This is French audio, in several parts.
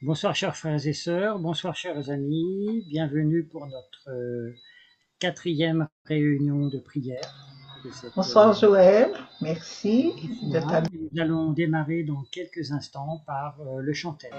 Bonsoir chers frères et sœurs, bonsoir chers amis, bienvenue pour notre quatrième réunion de prière de cette Bonsoir Joël, merci de ta... matinale. Nous allons démarrer dans quelques instants par le chantel.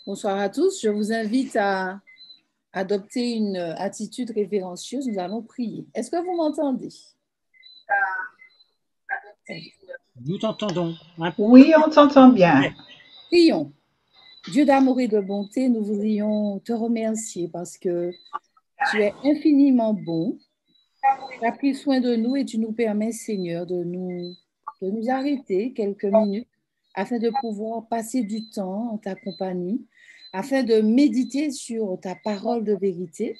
Bonsoir à tous. Je vous invite à adopter une attitude révérencieuse. Nous allons prier. Est-ce que vous m'entendez? Nous t'entendons. Oui, on t'entend bien. Prions. Dieu d'amour et de bonté, nous voudrions te remercier parce que tu es infiniment bon. Tu as pris soin de nous et tu nous permets, Seigneur, de nous arrêter quelques minutes afin de pouvoir passer du temps en ta compagnie, afin de méditer sur ta parole de vérité.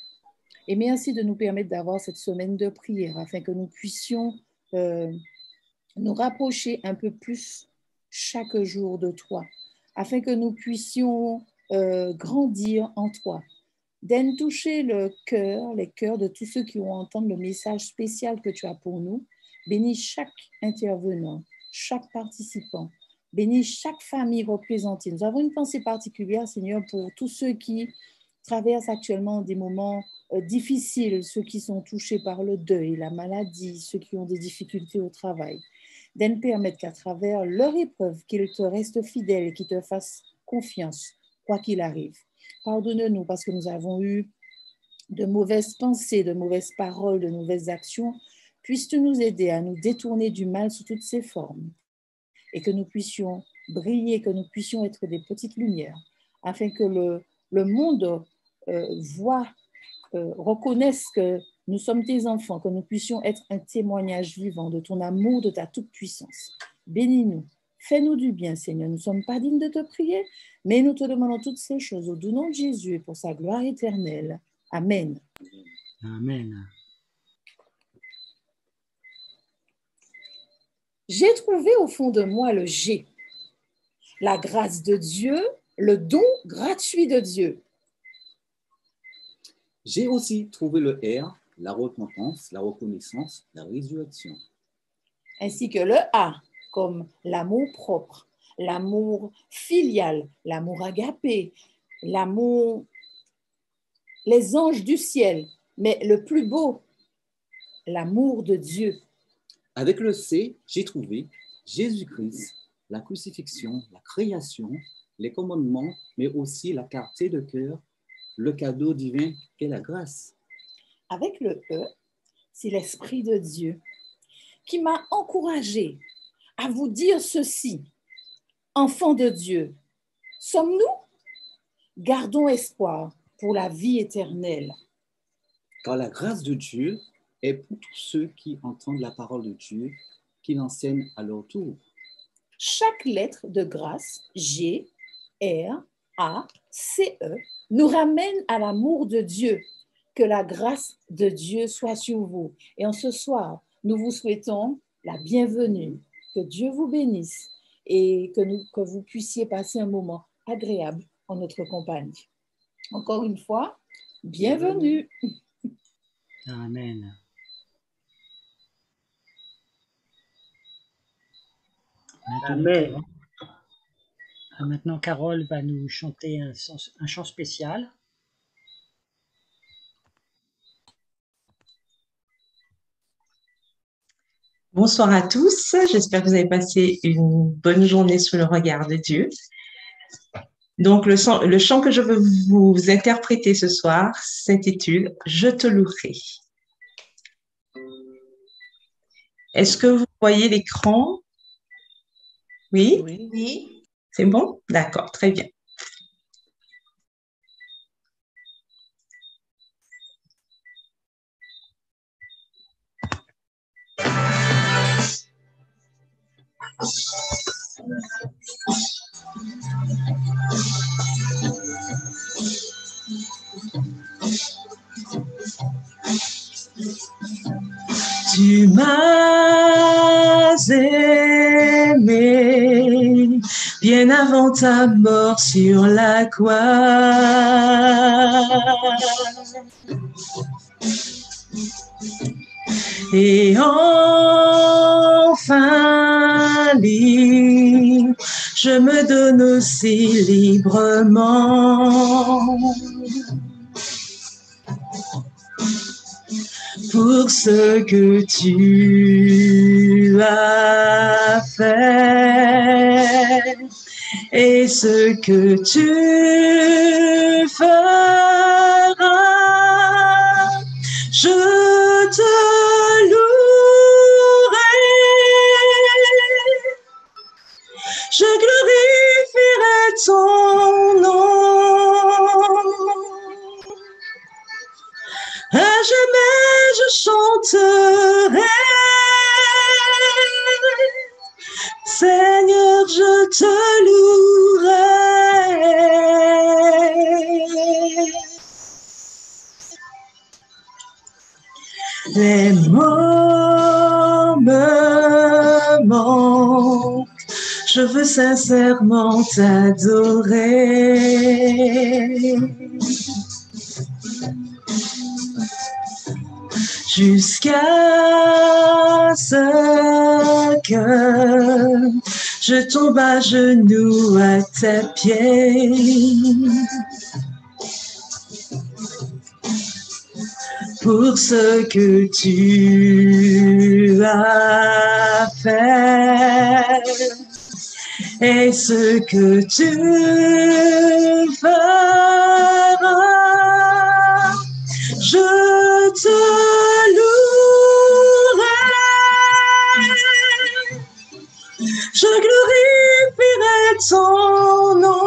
Et merci de nous permettre d'avoir cette semaine de prière afin que nous puissions nous rapprocher un peu plus chaque jour de toi, afin que nous puissions grandir en toi. D'aide toucher les cœurs de tous ceux qui vont entendre le message spécial que tu as pour nous. Bénis chaque intervenant, chaque participant. Bénis chaque famille représentée. Nous avons une pensée particulière, Seigneur, pour tous ceux qui traversent actuellement des moments difficiles, ceux qui sont touchés par le deuil, la maladie, ceux qui ont des difficultés au travail. D'aide permettre qu'à travers leur épreuve, qu'ils te restent fidèles et qu'ils te fassent confiance, quoi qu'il arrive. Pardonne-nous parce que nous avons eu de mauvaises pensées, de mauvaises paroles, de mauvaises actions. Puisses-tu nous aider à nous détourner du mal sous toutes ses formes et que nous puissions briller, que nous puissions être des petites lumières afin que le monde reconnaisse que nous sommes tes enfants, que nous puissions être un témoignage vivant de ton amour, de ta toute-puissance. Bénis-nous. Fais-nous du bien, Seigneur. Nous ne sommes pas dignes de te prier, mais nous te demandons toutes ces choses au doux nom de Jésus et pour sa gloire éternelle. Amen. Amen. J'ai trouvé au fond de moi le G, la grâce de Dieu, le don gratuit de Dieu. J'ai aussi trouvé le R, la repentance, la reconnaissance, la résurrection. Ainsi que le A, comme l'amour propre, l'amour filial, l'amour agapé, l'amour, les anges du ciel, mais le plus beau, l'amour de Dieu. Avec le C, j'ai trouvé Jésus-Christ, la crucifixion, la création, les commandements, mais aussi la clarté de cœur, le cadeau divin qu'est la grâce. Avec le E, c'est l'Esprit de Dieu qui m'a encouragé à vous dire ceci. Enfants de Dieu, sommes-nous? Gardons espoir pour la vie éternelle. Car la grâce de Dieu est pour tous ceux qui entendent la parole de Dieu, qui l'enseignent à leur tour. Chaque lettre de grâce, G, nous ramène à l'amour de Dieu. Que la grâce de Dieu soit sur vous. Et en ce soir, nous vous souhaitons la bienvenue. Que Dieu vous bénisse et que vous puissiez passer un moment agréable en notre compagnie. Encore une fois, bienvenue. Amen. Amen. Maintenant, Carole va nous chanter un chant spécial. Bonsoir à tous, j'espère que vous avez passé une bonne journée sous le regard de Dieu. Donc, le chant que je veux vous interpréter ce soir s'intitule « Je te louerai ». Est-ce que vous voyez l'écran? Oui? Oui. C'est bon? D'accord, très bien. Tu m'as aimé bien avant ta mort sur la croix. Et enfin libre, je me donne aussi librement pour ce que tu as fait et ce que tu feras. Je te louerai, je glorifierai ton nom. À jamais je chanterai, Seigneur, je te louerai. Les mots me manquent, je veux sincèrement t'adorer. Jusqu'à ce que je tombe à genoux à tes pieds. Pour ce que tu as fait et ce que tu feras, je te louerai, je glorifierai ton nom.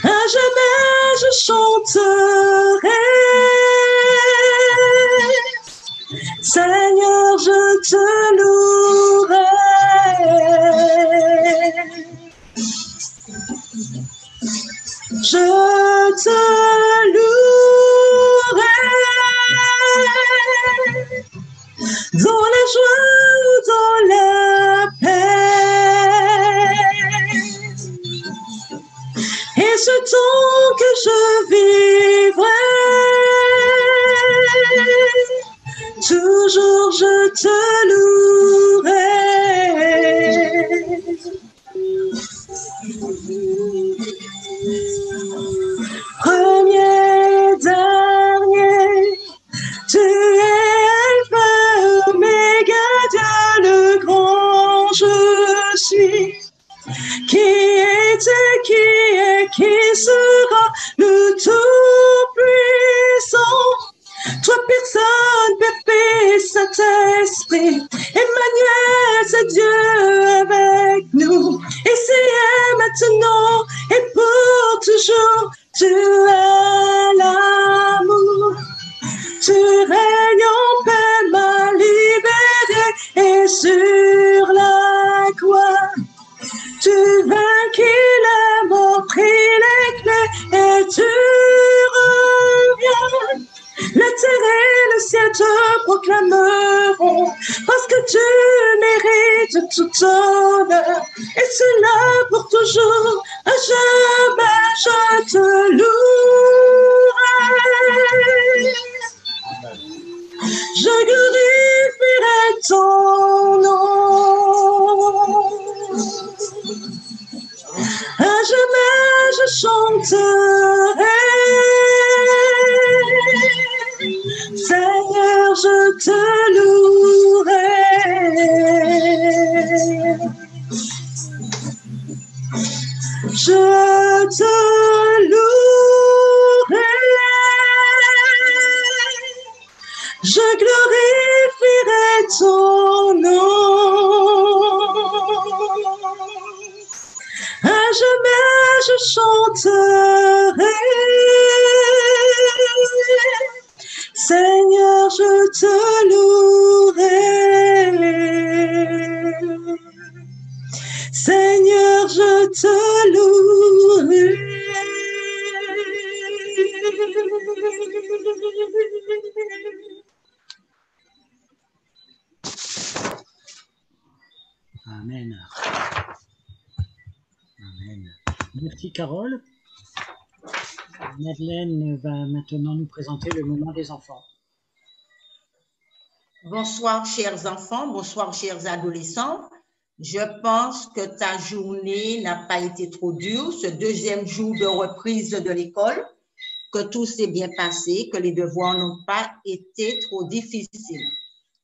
À jamais je chanterai, Seigneur, je te louerai. Je te louerai dans la joie ou dans la paix. Et ce temps que je vivrai, toujours je te louerai. Premier, dernier, tu es Alpha, Oméga, Dieu le grand je suis. Qui était, qui sera le Tout-Puissant? Toi, personne, Père, Saint-Esprit, Emmanuel, c'est Dieu avec nous. Ici et maintenant et pour toujours, tu es l'amour. Tu règnes en paix, m'a libéré et sur la croix. Tu vainquis la mort, pris les clés et tu reviens. La terre et le ciel te proclameront parce que tu mérites tout honneur et cela pour toujours, à jamais je te louerai. Je glorifierai ton nom. À jamais je chanterai. Seigneur, je te louerai. Je te louerai. Je glorifierai ton nom. À jamais je chanterai. Seigneur, je te louerai. Seigneur, je te louerai. Amen. Amen. Merci Carole. Madeleine va maintenant nous présenter le moment des enfants. Bonsoir, chers enfants. Bonsoir, chers adolescents. Je pense que ta journée n'a pas été trop dure, ce deuxième jour de reprise de l'école, que tout s'est bien passé, que les devoirs n'ont pas été trop difficiles.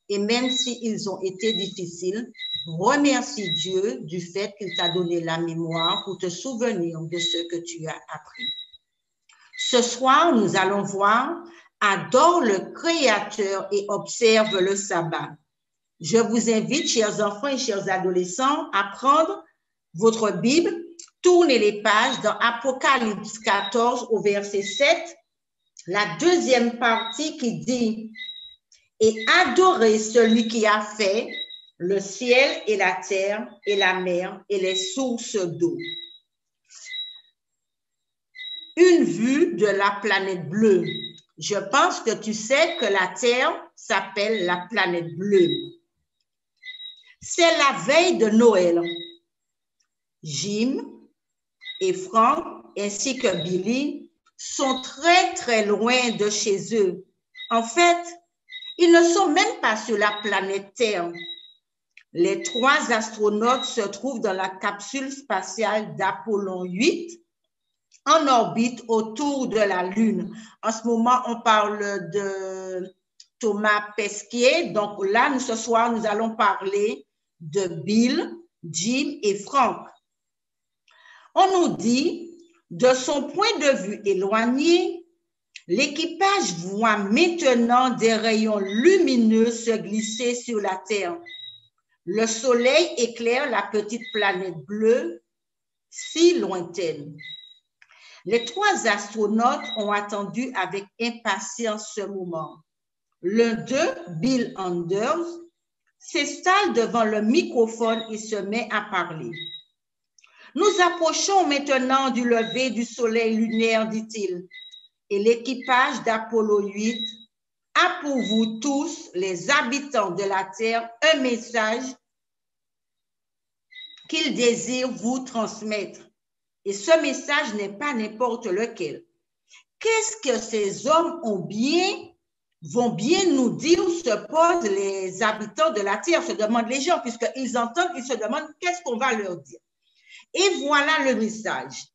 Et même s'ils ont été difficiles, remercie Dieu du fait qu'il t'a donné la mémoire pour te souvenir de ce que tu as appris. Ce soir, nous allons voir « Adore le Créateur et observe le sabbat ». Je vous invite, chers enfants et chers adolescents, à prendre votre Bible, tournez les pages dans Apocalypse 14 au verset 7, la deuxième partie qui dit « Et adorez celui qui a fait le ciel et la terre et la mer et les sources d'eau. » Une vue de la planète bleue. Je pense que tu sais que la Terre s'appelle la planète bleue. C'est la veille de Noël. Jim et Frank ainsi que Billy sont très loin de chez eux. En fait, ils ne sont même pas sur la planète Terre. Les 3 astronautes se trouvent dans la capsule spatiale d'Apollon 8 en orbite autour de la Lune. En ce moment, on parle de Thomas Pesquet. Donc là, ce soir, nous allons parler de Bill, Jim et Frank. On nous dit, de son point de vue éloigné, l'équipage voit maintenant des rayons lumineux se glisser sur la Terre. Le soleil éclaire la petite planète bleue, si lointaine. Les 3 astronautes ont attendu avec impatience ce moment. L'un d'eux, Bill Anders, s'installe devant le microphone et se met à parler. « Nous approchons maintenant du lever du soleil lunaire, dit-il, et l'équipage d'Apollo 8 a pour vous tous, les habitants de la Terre, un message qu'il désire vous transmettre. Et ce message n'est pas n'importe lequel. Qu'est-ce que ces hommes vont bien nous dire, se posent les habitants de la Terre, se demandent les gens, puisqu'ils entendent, ils se demandent qu'est-ce qu'on va leur dire. Et voilà le message.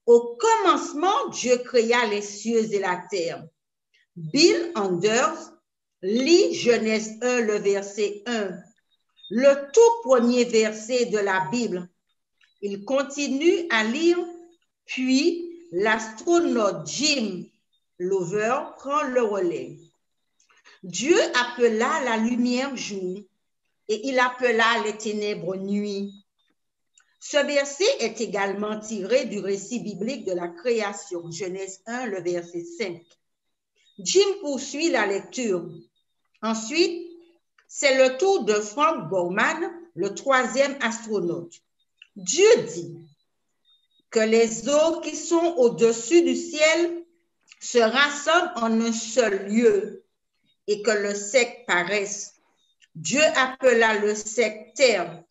Au commencement, Dieu créa les cieux et la terre. Bill Anders lit Genèse 1, le verset 1, le tout premier verset de la Bible. Il continue à lire, puis l'astronaute Jim Lovell prend le relais. Dieu appela la lumière jour et il appela les ténèbres nuit. Ce verset est également tiré du récit biblique de la création, Genèse 1, le verset 5. Jim poursuit la lecture. Ensuite, c'est le tour de Frank Borman, le 3e astronaute. Dieu dit que les eaux qui sont au-dessus du ciel se rassemblent en un seul lieu et que le sec paraisse. Dieu appela le sec terre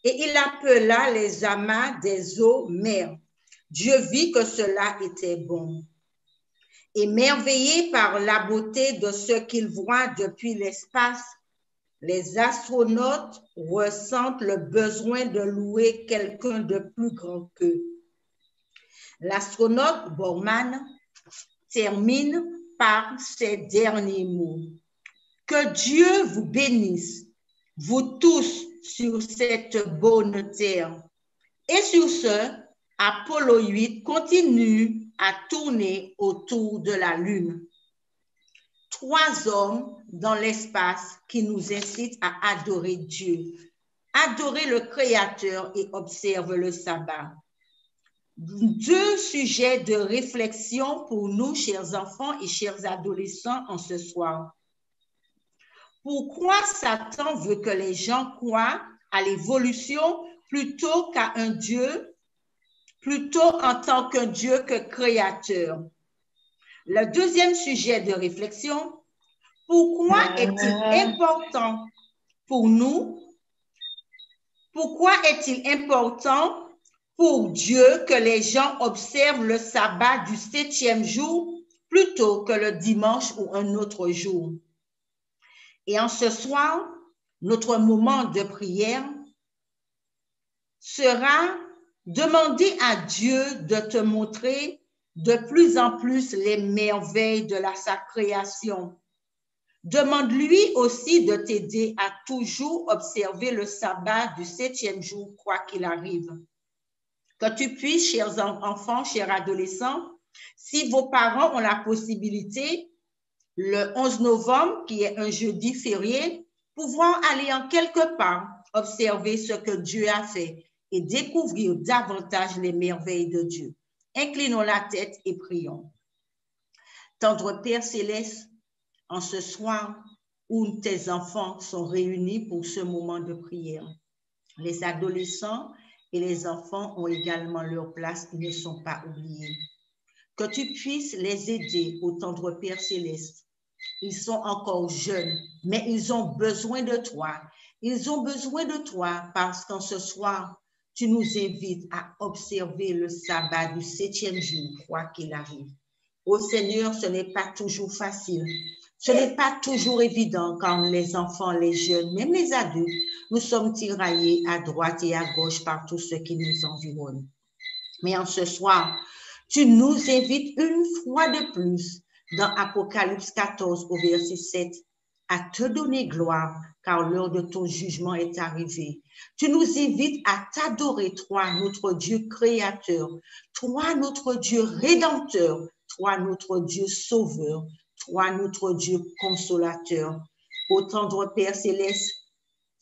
et il appela les amas des eaux mer. Dieu vit que cela était bon. Émerveillé par la beauté de ce qu'il voit depuis l'espace, les astronautes ressentent le besoin de louer quelqu'un de plus grand qu'eux. L'astronaute Borman termine par ces derniers mots. Que Dieu vous bénisse, vous tous, sur cette bonne terre. Et sur ce, Apollo 8 continue à tourner autour de la Lune. 3 hommes dans l'espace qui nous incitent à adorer Dieu, adorer le Créateur et observer le sabbat. 2 sujets de réflexion pour nous, chers enfants et chers adolescents, en ce soir. Pourquoi Satan veut que les gens croient à l'évolution plutôt qu'à un Dieu, plutôt en tant qu'un Dieu que créateur? Le deuxième sujet de réflexion, pourquoi est-il important pour nous? Pourquoi est-il important pour Dieu que les gens observent le sabbat du 7e jour plutôt que le dimanche ou un autre jour? Et en ce soir, notre moment de prière sera demander à Dieu de te montrer de plus en plus les merveilles de sa création. Demande-lui aussi de t'aider à toujours observer le sabbat du 7e jour, quoi qu'il arrive. Que tu puisses, chers enfants, chers adolescents, si vos parents ont la possibilité, le 11 novembre, qui est un jeudi férié, pouvoir aller en quelque part observer ce que Dieu a fait et découvrir davantage les merveilles de Dieu. Inclinons la tête et prions. Tendre Père céleste, en ce soir où tes enfants sont réunis pour ce moment de prière, les adolescents et les enfants ont également leur place, ils ne sont pas oubliés. Que tu puisses les aider, ô tendre Père céleste. Ils sont encore jeunes, mais ils ont besoin de toi. Ils ont besoin de toi parce qu'en ce soir, tu nous invites à observer le sabbat du 7e jour, quoi qu'il arrive. Ô Seigneur, ce n'est pas toujours facile. Ce n'est pas toujours évident quand les enfants, les jeunes, même les adultes, nous sommes tiraillés à droite et à gauche par tous ceux qui nous environnent. Mais en ce soir, tu nous invites une fois de plus dans Apocalypse 14 au verset 7 à te donner gloire car l'heure de ton jugement est arrivée. Tu nous invites à t'adorer, toi, notre Dieu créateur, toi, notre Dieu rédempteur, toi, notre Dieu sauveur, toi, notre Dieu consolateur. Ô tendre Père céleste,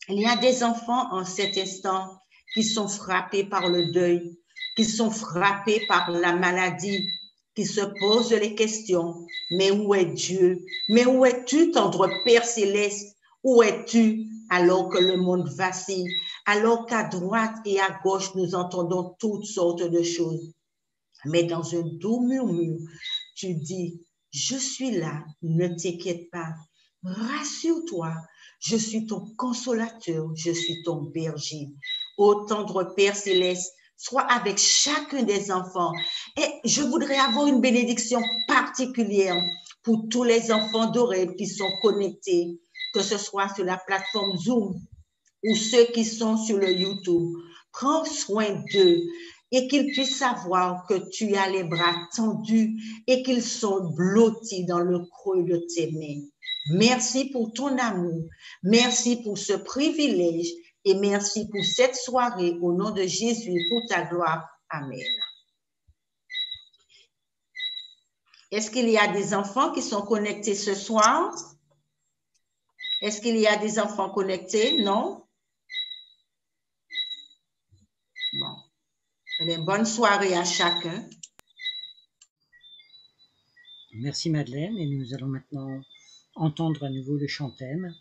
il y a des enfants en cet instant qui sont frappés par le deuil, qui sont frappés par la maladie, qui se posent les questions. Mais où est Dieu? Mais où es-tu, tendre Père céleste? Où es-tu alors que le monde vacille, alors qu'à droite et à gauche, nous entendons toutes sortes de choses? Mais dans un doux murmure, tu dis, je suis là, ne t'inquiète pas, rassure-toi, je suis ton consolateur, je suis ton berger. Ô tendre Père céleste, sois avec chacun des enfants. Et je voudrais avoir une bénédiction particulière pour tous les enfants d'Oreb qui sont connectés, que ce soit sur la plateforme Zoom ou ceux qui sont sur le YouTube. Prends soin d'eux et qu'ils puissent savoir que tu as les bras tendus et qu'ils sont blottis dans le creux de tes mains. Merci pour ton amour. Merci pour ce privilège. Et merci pour cette soirée au nom de Jésus, pour ta gloire. Amen. Est-ce qu'il y a des enfants qui sont connectés ce soir? Est-ce qu'il y a des enfants connectés? Non? Bon. Une bonne soirée à chacun. Merci Madeleine, et nous allons maintenant entendre à nouveau le chant-thème.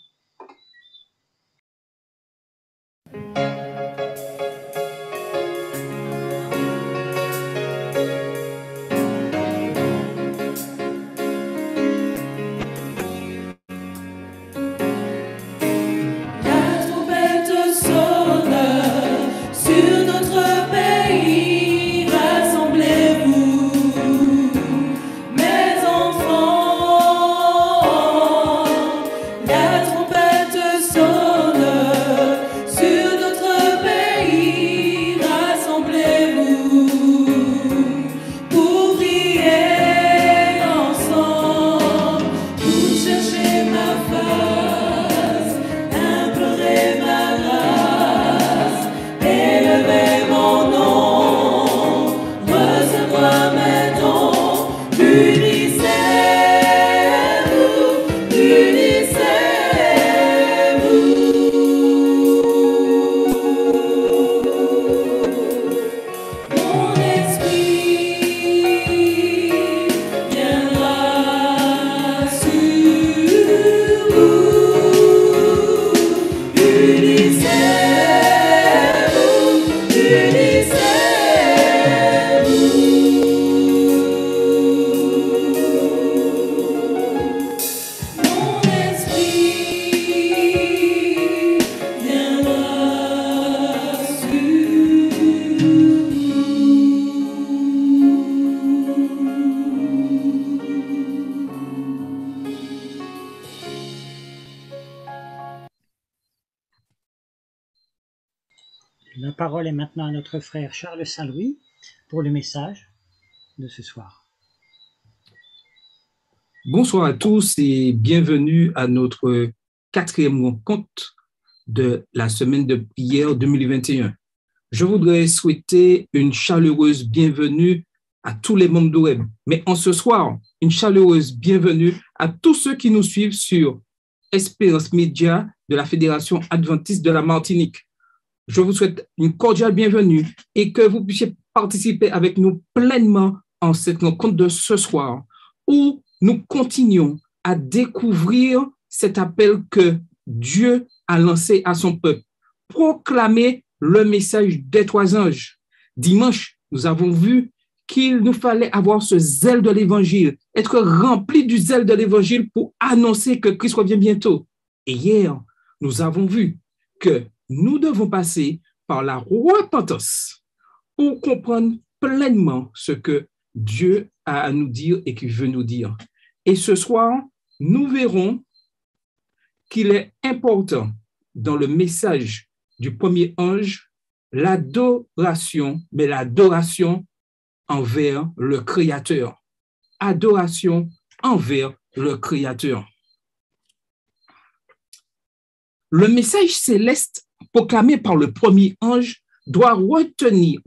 parole est maintenant à notre frère Charles Saint-Louis pour le message de ce soir. Bonsoir à tous et bienvenue à notre 4e rencontre de la semaine de prière 2021. Je voudrais souhaiter une chaleureuse bienvenue à tous les membres de Web, mais en ce soir, une chaleureuse bienvenue à tous ceux qui nous suivent sur Espérance Média de la Fédération Adventiste de la Martinique. Je vous souhaite une cordiale bienvenue et que vous puissiez participer avec nous pleinement en cette rencontre de ce soir où nous continuons à découvrir cet appel que Dieu a lancé à son peuple. Proclamer le message des 3 anges. Dimanche, nous avons vu qu'il nous fallait avoir ce zèle de l'évangile, être rempli du zèle de l'évangile pour annoncer que Christ revient bientôt. Et hier, nous avons vu que nous devons passer par la repentance pour comprendre pleinement ce que Dieu a à nous dire et qu'il veut nous dire. Et ce soir, nous verrons qu'il est important dans le message du premier ange, l'adoration, mais l'adoration envers le Créateur. Adoration envers le Créateur. Le message céleste proclamé par le premier ange doit retentir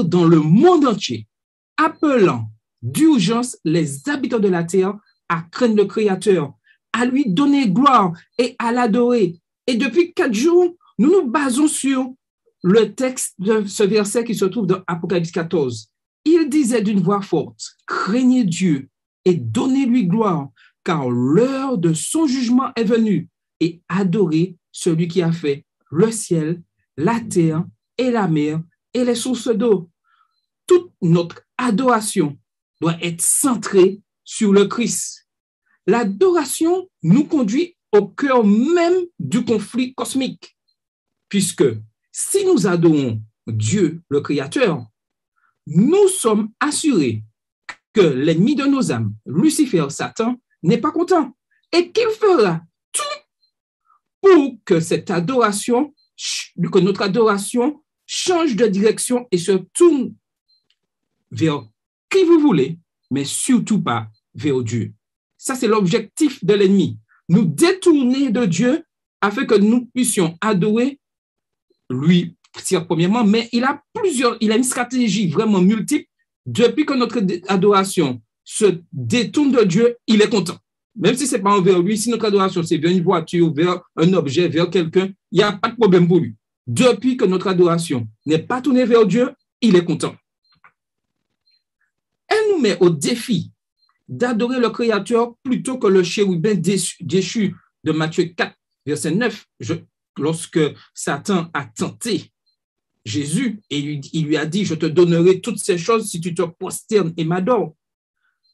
dans le monde entier, appelant d'urgence les habitants de la terre à craindre le Créateur, à lui donner gloire et à l'adorer. Et depuis 4 jours, nous nous basons sur le texte de ce verset qui se trouve dans Apocalypse 14. Il disait d'une voix forte, « Craignez Dieu et donnez-lui gloire, car l'heure de son jugement est venue, et adorez celui qui a fait le ciel, la terre et la mer et les sources d'eau. » Toute notre adoration doit être centrée sur le Christ. L'adoration nous conduit au cœur même du conflit cosmique, puisque si nous adorons Dieu, le Créateur, nous sommes assurés que l'ennemi de nos âmes, Lucifer, Satan, n'est pas content et qu'il fera tout pour que notre adoration change de direction et se tourne vers qui vous voulez, mais surtout pas vers Dieu. Ça, c'est l'objectif de l'ennemi. Nous détourner de Dieu afin que nous puissions adorer lui, premièrement, mais il a une stratégie vraiment multiple. Depuis que notre adoration se détourne de Dieu, il est content. Même si ce n'est pas envers lui, si notre adoration c'est vers une voiture, vers un objet, vers quelqu'un, il n'y a pas de problème pour lui. Depuis que notre adoration n'est pas tournée vers Dieu, il est content. Elle nous met au défi d'adorer le Créateur plutôt que le chérubin déchu de Matthieu 4, verset 9. Lorsque Satan a tenté Jésus et il lui a dit « Je te donnerai toutes ces choses si tu te prosternes et m'adores »,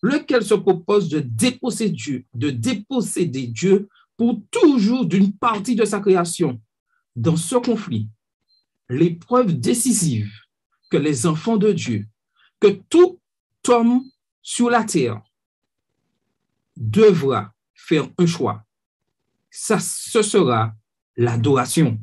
lequel se propose de déposséder Dieu pour toujours d'une partie de sa création. Dans ce conflit, l'épreuve décisive que les enfants de Dieu, que tout homme sur la terre devra faire un choix. Ce sera l'adoration.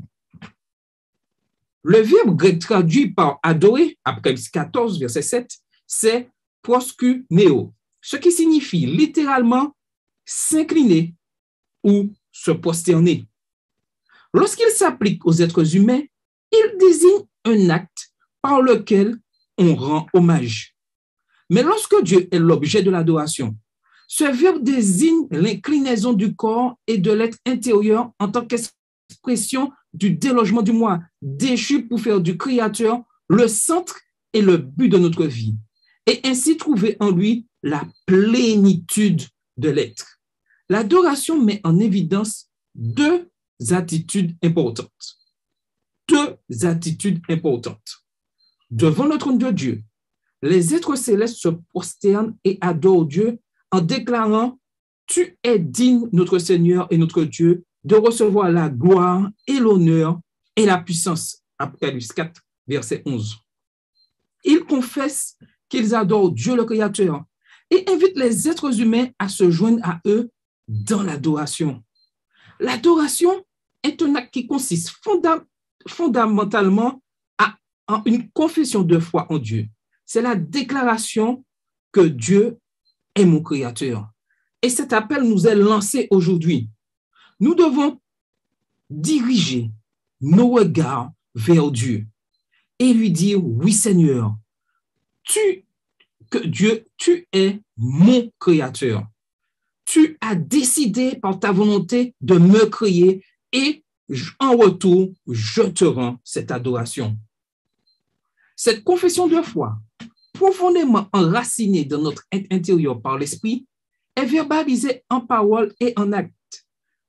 Le verbe grec traduit par adorer, Apocalypse 14, verset 7, c'est proskuneo, ce qui signifie littéralement s'incliner ou se prosterner. Lorsqu'il s'applique aux êtres humains, il désigne un acte par lequel on rend hommage. Mais lorsque Dieu est l'objet de l'adoration, ce verbe désigne l'inclinaison du corps et de l'être intérieur en tant qu'expression du délogement du moi, déchu pour faire du Créateur le centre et le but de notre vie, et ainsi trouver en lui la plénitude de l'être. L'adoration met en évidence 2 attitudes importantes. 2 attitudes importantes. Devant le trône de Dieu, les êtres célestes se prosternent et adorent Dieu en déclarant « Tu es digne, notre Seigneur et notre Dieu, de recevoir la gloire et l'honneur et la puissance. » Apocalypse 4, verset 11. Ils confessent qu'ils adorent Dieu le Créateur et invitent les êtres humains à se joindre à eux dans l'adoration. L'adoration est un acte qui consiste fondamentalement une confession de foi en Dieu. C'est la déclaration que Dieu est mon créateur. Et cet appel nous est lancé aujourd'hui. Nous devons diriger nos regards vers Dieu et lui dire, oui Seigneur, tu es mon créateur. Tu as décidé par ta volonté de me créer et en retour, je te rends cette adoration. Cette confession de foi, profondément enracinée dans notre être intérieur par l'esprit, est verbalisée en parole et en acte.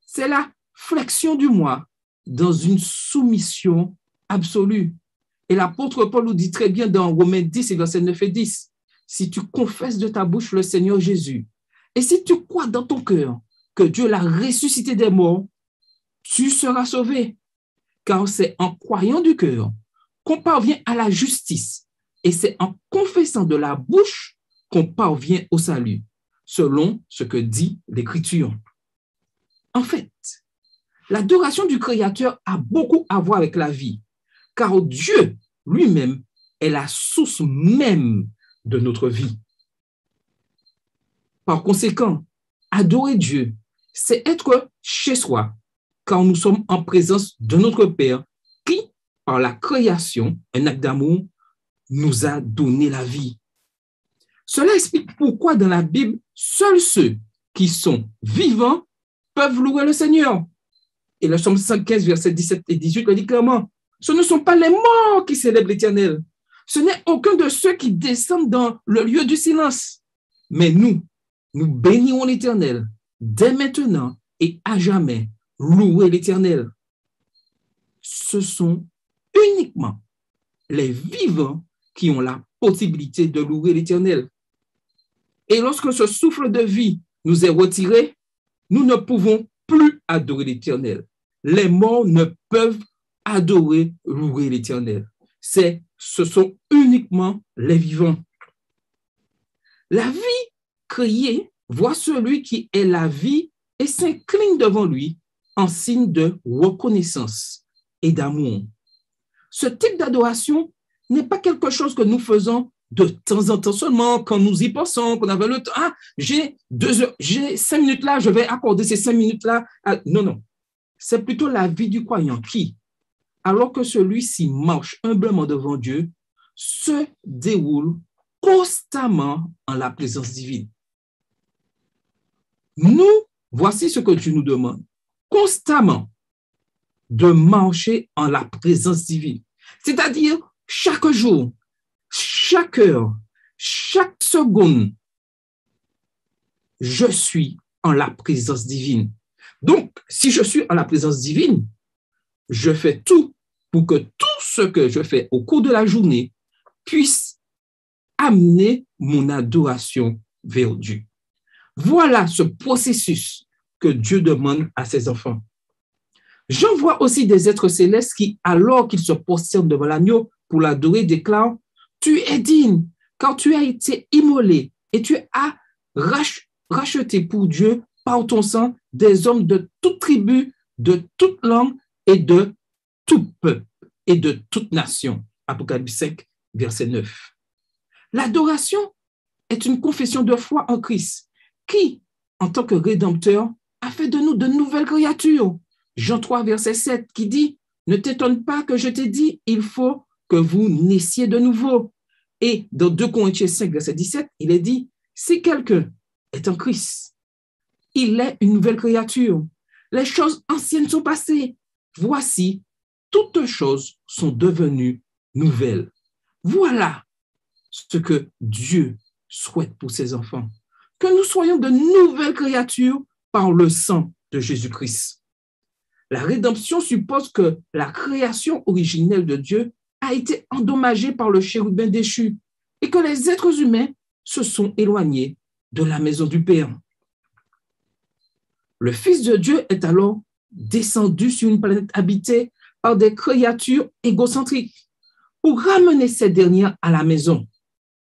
C'est la flexion du moi dans une soumission absolue. Et l'apôtre Paul nous dit très bien dans Romains 10, versets 9 et 10, si tu confesses de ta bouche le Seigneur Jésus, et si tu crois dans ton cœur que Dieu l'a ressuscité des morts, tu seras sauvé. Car c'est en croyant du cœur qu'on parvient à la justice, et c'est en confessant de la bouche qu'on parvient au salut, selon ce que dit l'Écriture. En fait, l'adoration du Créateur a beaucoup à voir avec la vie, car Dieu lui-même est la source même de notre vie. Par conséquent, adorer Dieu, c'est être chez soi, car nous sommes en présence de notre Père qui, par la création, un acte d'amour, nous a donné la vie. Cela explique pourquoi dans la Bible, seuls ceux qui sont vivants peuvent louer le Seigneur. Et le psaume 115, versets 17 et 18 le dit clairement, ce ne sont pas les morts qui célèbrent l'Éternel, ce n'est aucun de ceux qui descendent dans le lieu du silence. Mais nous bénirons l'Éternel dès maintenant et à jamais. Louer l'Éternel. Ce sont uniquement les vivants qui ont la possibilité de louer l'Éternel. Et lorsque ce souffle de vie nous est retiré, nous ne pouvons plus adorer l'Éternel. Les morts ne peuvent adorer, louer l'Éternel. Ce sont uniquement les vivants. La vie créée voit celui qui est la vie et s'incline devant lui en signe de reconnaissance et d'amour. Ce type d'adoration n'est pas quelque chose que nous faisons de temps en temps seulement, quand nous y pensons, qu'on avait le temps. Ah, j'ai 5 minutes là, je vais accorder ces 5 minutes là. Non. C'est plutôt la vie du croyant qui, alors que celui-ci marche humblement devant Dieu, se déroule constamment en la présence divine. Voici ce que Dieu nous demande. Constamment de marcher en la présence divine. C'est-à-dire, chaque jour, chaque heure, chaque seconde, je suis en la présence divine. Donc, si je suis en la présence divine, je fais tout pour que tout ce que je fais au cours de la journée puisse amener mon adoration vers Dieu. Voilà ce processus que Dieu demande à ses enfants. J'en vois aussi des êtres célestes qui, alors qu'ils se prosternent devant l'agneau pour l'adorer, déclarent « Tu es digne, car tu as été immolé et tu as racheté pour Dieu par ton sang des hommes de toute tribu, de toute langue et de tout peuple et de toute nation. » Apocalypse 5, verset 9. L'adoration est une confession de foi en Christ qui, en tant que Rédempteur, a fait de nous de nouvelles créatures. Jean 3, verset 7, qui dit « Ne t'étonne pas que je t'ai dit, il faut que vous naissiez de nouveau. » Et dans 2 Corinthiens 5, verset 17, il est dit « Si quelqu'un est en Christ, il est une nouvelle créature. Les choses anciennes sont passées. Voici, toutes choses sont devenues nouvelles. » Voilà ce que Dieu souhaite pour ses enfants. Que nous soyons de nouvelles créatures par le sang de Jésus-Christ. La rédemption suppose que la création originelle de Dieu a été endommagée par le chérubin déchu et que les êtres humains se sont éloignés de la maison du Père. Le Fils de Dieu est alors descendu sur une planète habitée par des créatures égocentriques pour ramener ces dernières à la maison.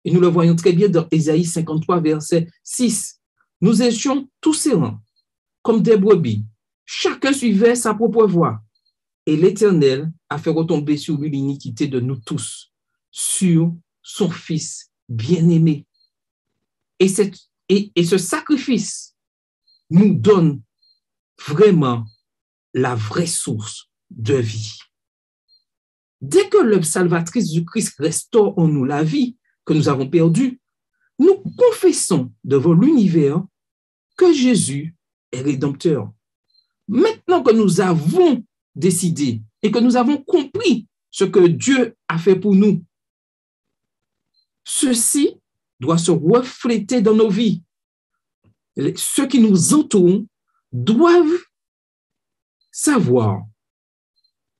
Et nous le voyons très bien dans Ésaïe 53, verset 6. Nous étions tous errants, comme des brebis. Chacun suivait sa propre voie. Et l'Éternel a fait retomber sur lui l'iniquité de nous tous, sur son Fils bien-aimé. Et ce sacrifice nous donne vraiment la vraie source de vie. Dès que l'œuvre salvatrice du Christ restaure en nous la vie que nous avons perdue, nous confessons devant l'univers que Jésus est rédempteur. Maintenant que nous avons décidé et que nous avons compris ce que Dieu a fait pour nous, ceci doit se refléter dans nos vies. Ceux qui nous entourent doivent savoir,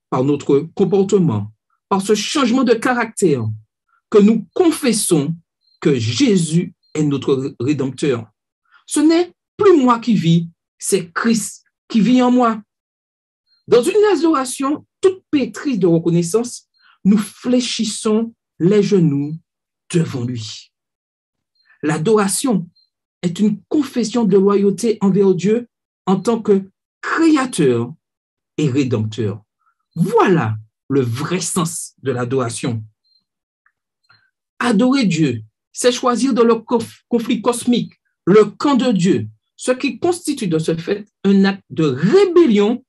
par notre comportement, par ce changement de caractère, que nous confessons que Jésus est notre Rédempteur. Ce n'est plus moi qui vis, c'est Christ qui vit en moi. Dans une adoration toute pétrie de reconnaissance, nous fléchissons les genoux devant lui. L'adoration est une confession de loyauté envers Dieu en tant que créateur et rédempteur. Voilà le vrai sens de l'adoration. Adorer Dieu, c'est choisir dans le conflit cosmique le camp de Dieu, ce qui constitue de ce fait un acte de rébellion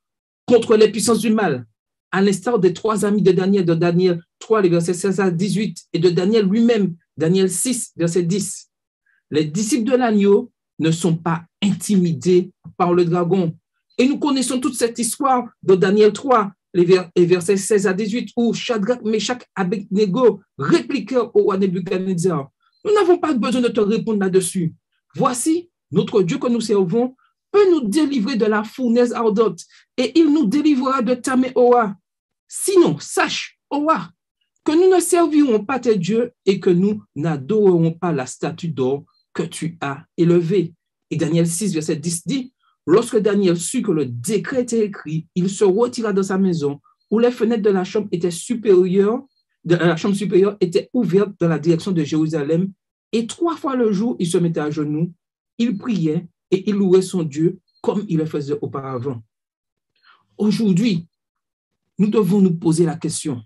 contre les puissances du mal, à l'instar des 3 amis de Daniel 3, les versets 16 à 18, et de Daniel lui-même, Daniel 6, verset 10. Les disciples de l'agneau ne sont pas intimidés par le dragon. Et nous connaissons toute cette histoire de Daniel 3, les versets 16 à 18, où Shadrach, Meshach, Abednego répliquèrent au roi Nebuchadnezzar. Nous n'avons pas besoin de te répondre là-dessus. Voici, notre Dieu que nous servons peut nous délivrer de la fournaise ardente et il nous délivrera de Taméoa. Sinon, sache, Oa, que nous ne servirons pas tes dieux et que nous n'adorerons pas la statue d'or que tu as élevée. Et Daniel 6, verset 10 dit, lorsque Daniel sut que le décret était écrit, il se retira dans sa maison où les fenêtres de la chambre supérieure étaient ouvertes dans la direction de Jérusalem. Et 3 fois le jour, il se mettait à genoux, il priait et il louait son Dieu comme il le faisait auparavant. Aujourd'hui, nous devons nous poser la question,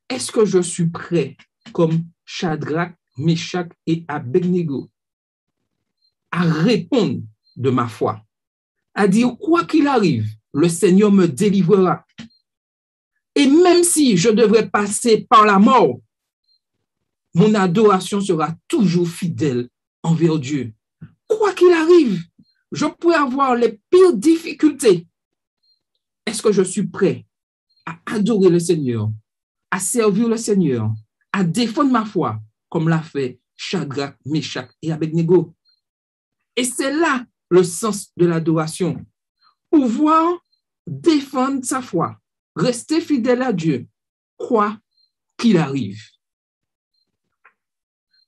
est-ce que je suis prêt, comme Shadrach, Meshach et Abednego, à répondre de ma foi, à dire quoi qu'il arrive, le Seigneur me délivrera. Et même si je devrais passer par la mort, mon adoration sera toujours fidèle envers Dieu. Quoi qu'il arrive, je pourrais avoir les pires difficultés. Est-ce que je suis prêt à adorer le Seigneur, à servir le Seigneur, à défendre ma foi, comme l'a fait Shadrach, Meshach et Abednego? Et c'est là le sens de l'adoration. Pouvoir défendre sa foi, rester fidèle à Dieu, quoi qu'il arrive.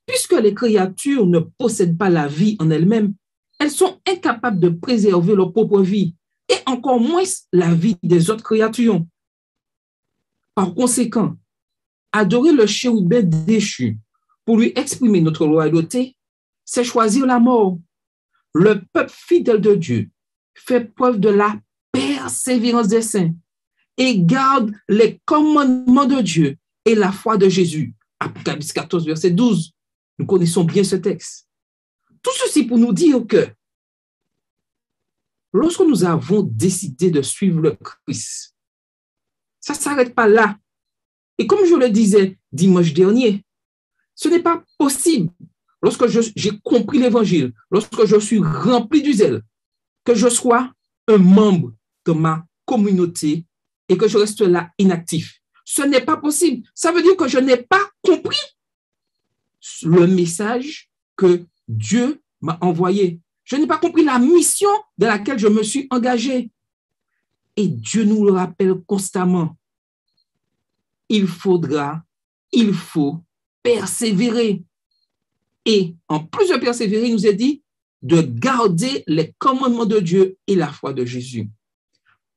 Puisque les créatures ne possèdent pas la vie en elles-mêmes, elles sont incapables de préserver leur propre vie et encore moins la vie des autres créatures. Par conséquent, adorer le chérubin déchu pour lui exprimer notre loyauté, c'est choisir la mort. Le peuple fidèle de Dieu fait preuve de la persévérance des saints et garde les commandements de Dieu et la foi de Jésus. Apocalypse 14, verset 12. Nous connaissons bien ce texte. Tout ceci pour nous dire que lorsque nous avons décidé de suivre le Christ, ça ne s'arrête pas là. Et comme je le disais dimanche dernier, ce n'est pas possible, lorsque j'ai compris l'évangile, lorsque je suis rempli du zèle, que je sois un membre de ma communauté et que je reste là inactif. Ce n'est pas possible. Ça veut dire que je n'ai pas compris le message que Dieu m'a envoyé. Je n'ai pas compris la mission dans laquelle je me suis engagé. Et Dieu nous le rappelle constamment. Il faut persévérer. Et en plus de persévérer, il nous est dit de garder les commandements de Dieu et la foi de Jésus.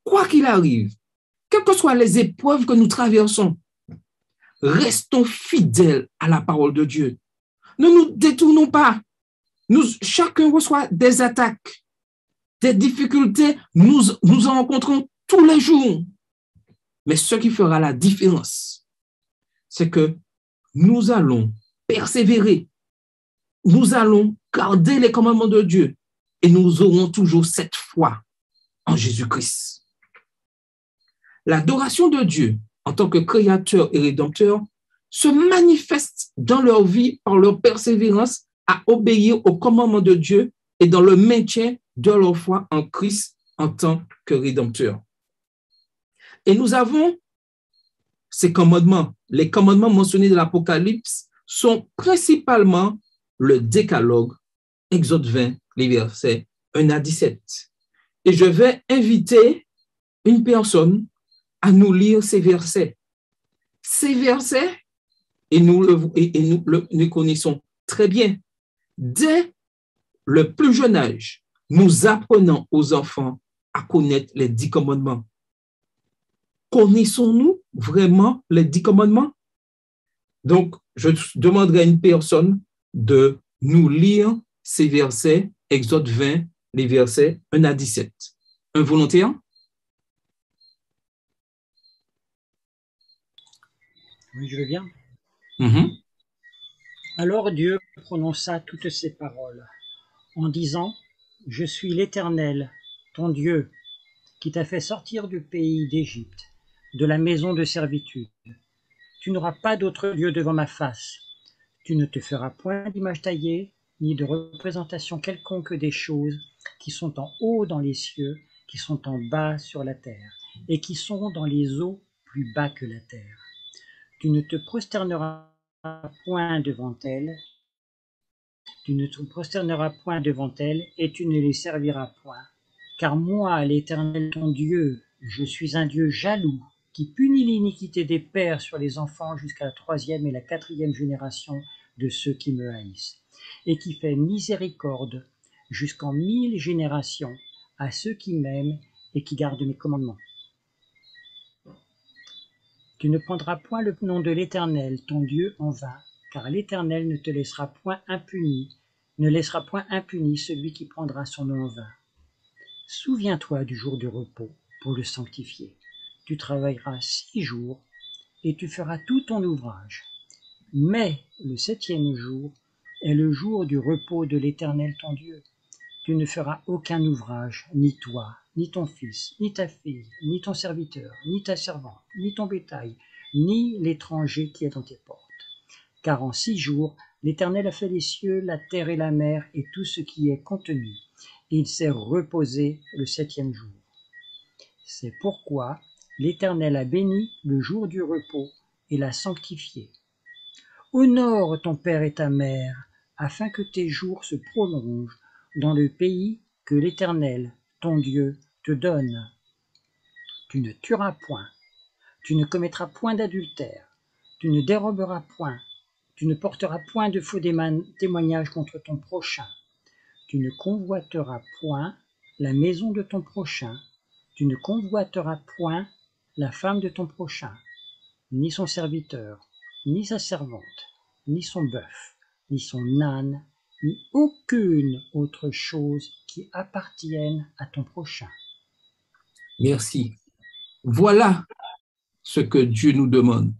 Quoi qu'il arrive, quelles que soient les épreuves que nous traversons, restons fidèles à la parole de Dieu. Ne nous détournons pas. Chacun reçoit des attaques, des difficultés. Nous en rencontrons tous les jours. Mais ce qui fera la différence, c'est que nous allons persévérer, nous allons garder les commandements de Dieu et nous aurons toujours cette foi en Jésus-Christ. L'adoration de Dieu en tant que créateur et rédempteur se manifeste dans leur vie par leur persévérance à obéir aux commandements de Dieu et dans le maintien de leur foi en Christ en tant que rédempteur. Et nous avons ces commandements. Les commandements mentionnés dans l'Apocalypse sont principalement le décalogue, Exode 20, les versets 1 à 17. Et je vais inviter une personne à nous lire ces versets. Ces versets, et nous les connaissons très bien. Dès le plus jeune âge, nous apprenons aux enfants à connaître les 10 commandements. Connaissons-nous vraiment les 10 commandements? Donc, je demanderai à une personne de nous lire ces versets, Exode 20, les versets 1 à 17. Un volontaire? Oui, je veux bien. Mm-hmm. Alors Dieu prononça toutes ces paroles en disant, « Je suis l'Éternel, ton Dieu, qui t'a fait sortir du pays d'Égypte, de la maison de servitude. Tu n'auras pas d'autre Dieu devant ma face. Tu ne te feras point d'image taillée, ni de représentation quelconque des choses qui sont en haut dans les cieux, qui sont en bas sur la terre, et qui sont dans les eaux plus bas que la terre. Tu ne te prosterneras point devant elles, et tu ne les serviras point. Car moi, l'Éternel ton Dieu, je suis un Dieu jaloux, qui punit l'iniquité des pères sur les enfants jusqu'à la 3e et la 4e génération de ceux qui me haïssent, et qui fait miséricorde jusqu'en 1000 générations à ceux qui m'aiment et qui gardent mes commandements. Tu ne prendras point le nom de l'Éternel, ton Dieu, en vain, car l'Éternel ne laissera point impuni celui qui prendra son nom en vain. Souviens-toi du jour du repos pour le sanctifier. Tu travailleras 6 jours et tu feras tout ton ouvrage. Mais le 7e jour est le jour du repos de l'Éternel ton Dieu. Tu ne feras aucun ouvrage, ni toi, ni ton fils, ni ta fille, ni ton serviteur, ni ta servante, ni ton bétail, ni l'étranger qui est dans tes portes. Car en 6 jours, l'Éternel a fait les cieux, la terre et la mer et tout ce qui y est contenu. Et il s'est reposé le 7e jour. C'est pourquoi l'Éternel a béni le jour du repos et l'a sanctifié. Honore ton père et ta mère, afin que tes jours se prolongent dans le pays que l'Éternel, ton Dieu, te donne. Tu ne tueras point, tu ne commettras point d'adultère, tu ne déroberas point, tu ne porteras point de faux témoignages contre ton prochain, tu ne convoiteras point la maison de ton prochain, tu ne convoiteras point la femme de ton prochain, ni son serviteur, ni sa servante, ni son bœuf, ni son âne, ni aucune autre chose qui appartienne à ton prochain. Merci. Voilà ce que Dieu nous demande,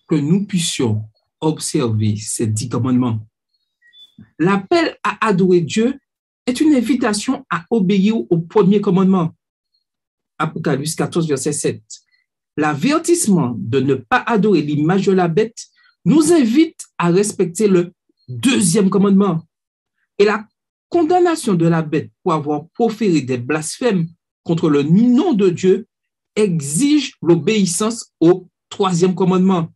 que nous puissions observer ces 10 commandements. L'appel à adorer Dieu est une invitation à obéir au premier commandement. Apocalypse 14, verset 7. L'avertissement de ne pas adorer l'image de la bête nous invite à respecter le 2e commandement. Et la condamnation de la bête pour avoir proféré des blasphèmes contre le nom de Dieu exige l'obéissance au 3e commandement.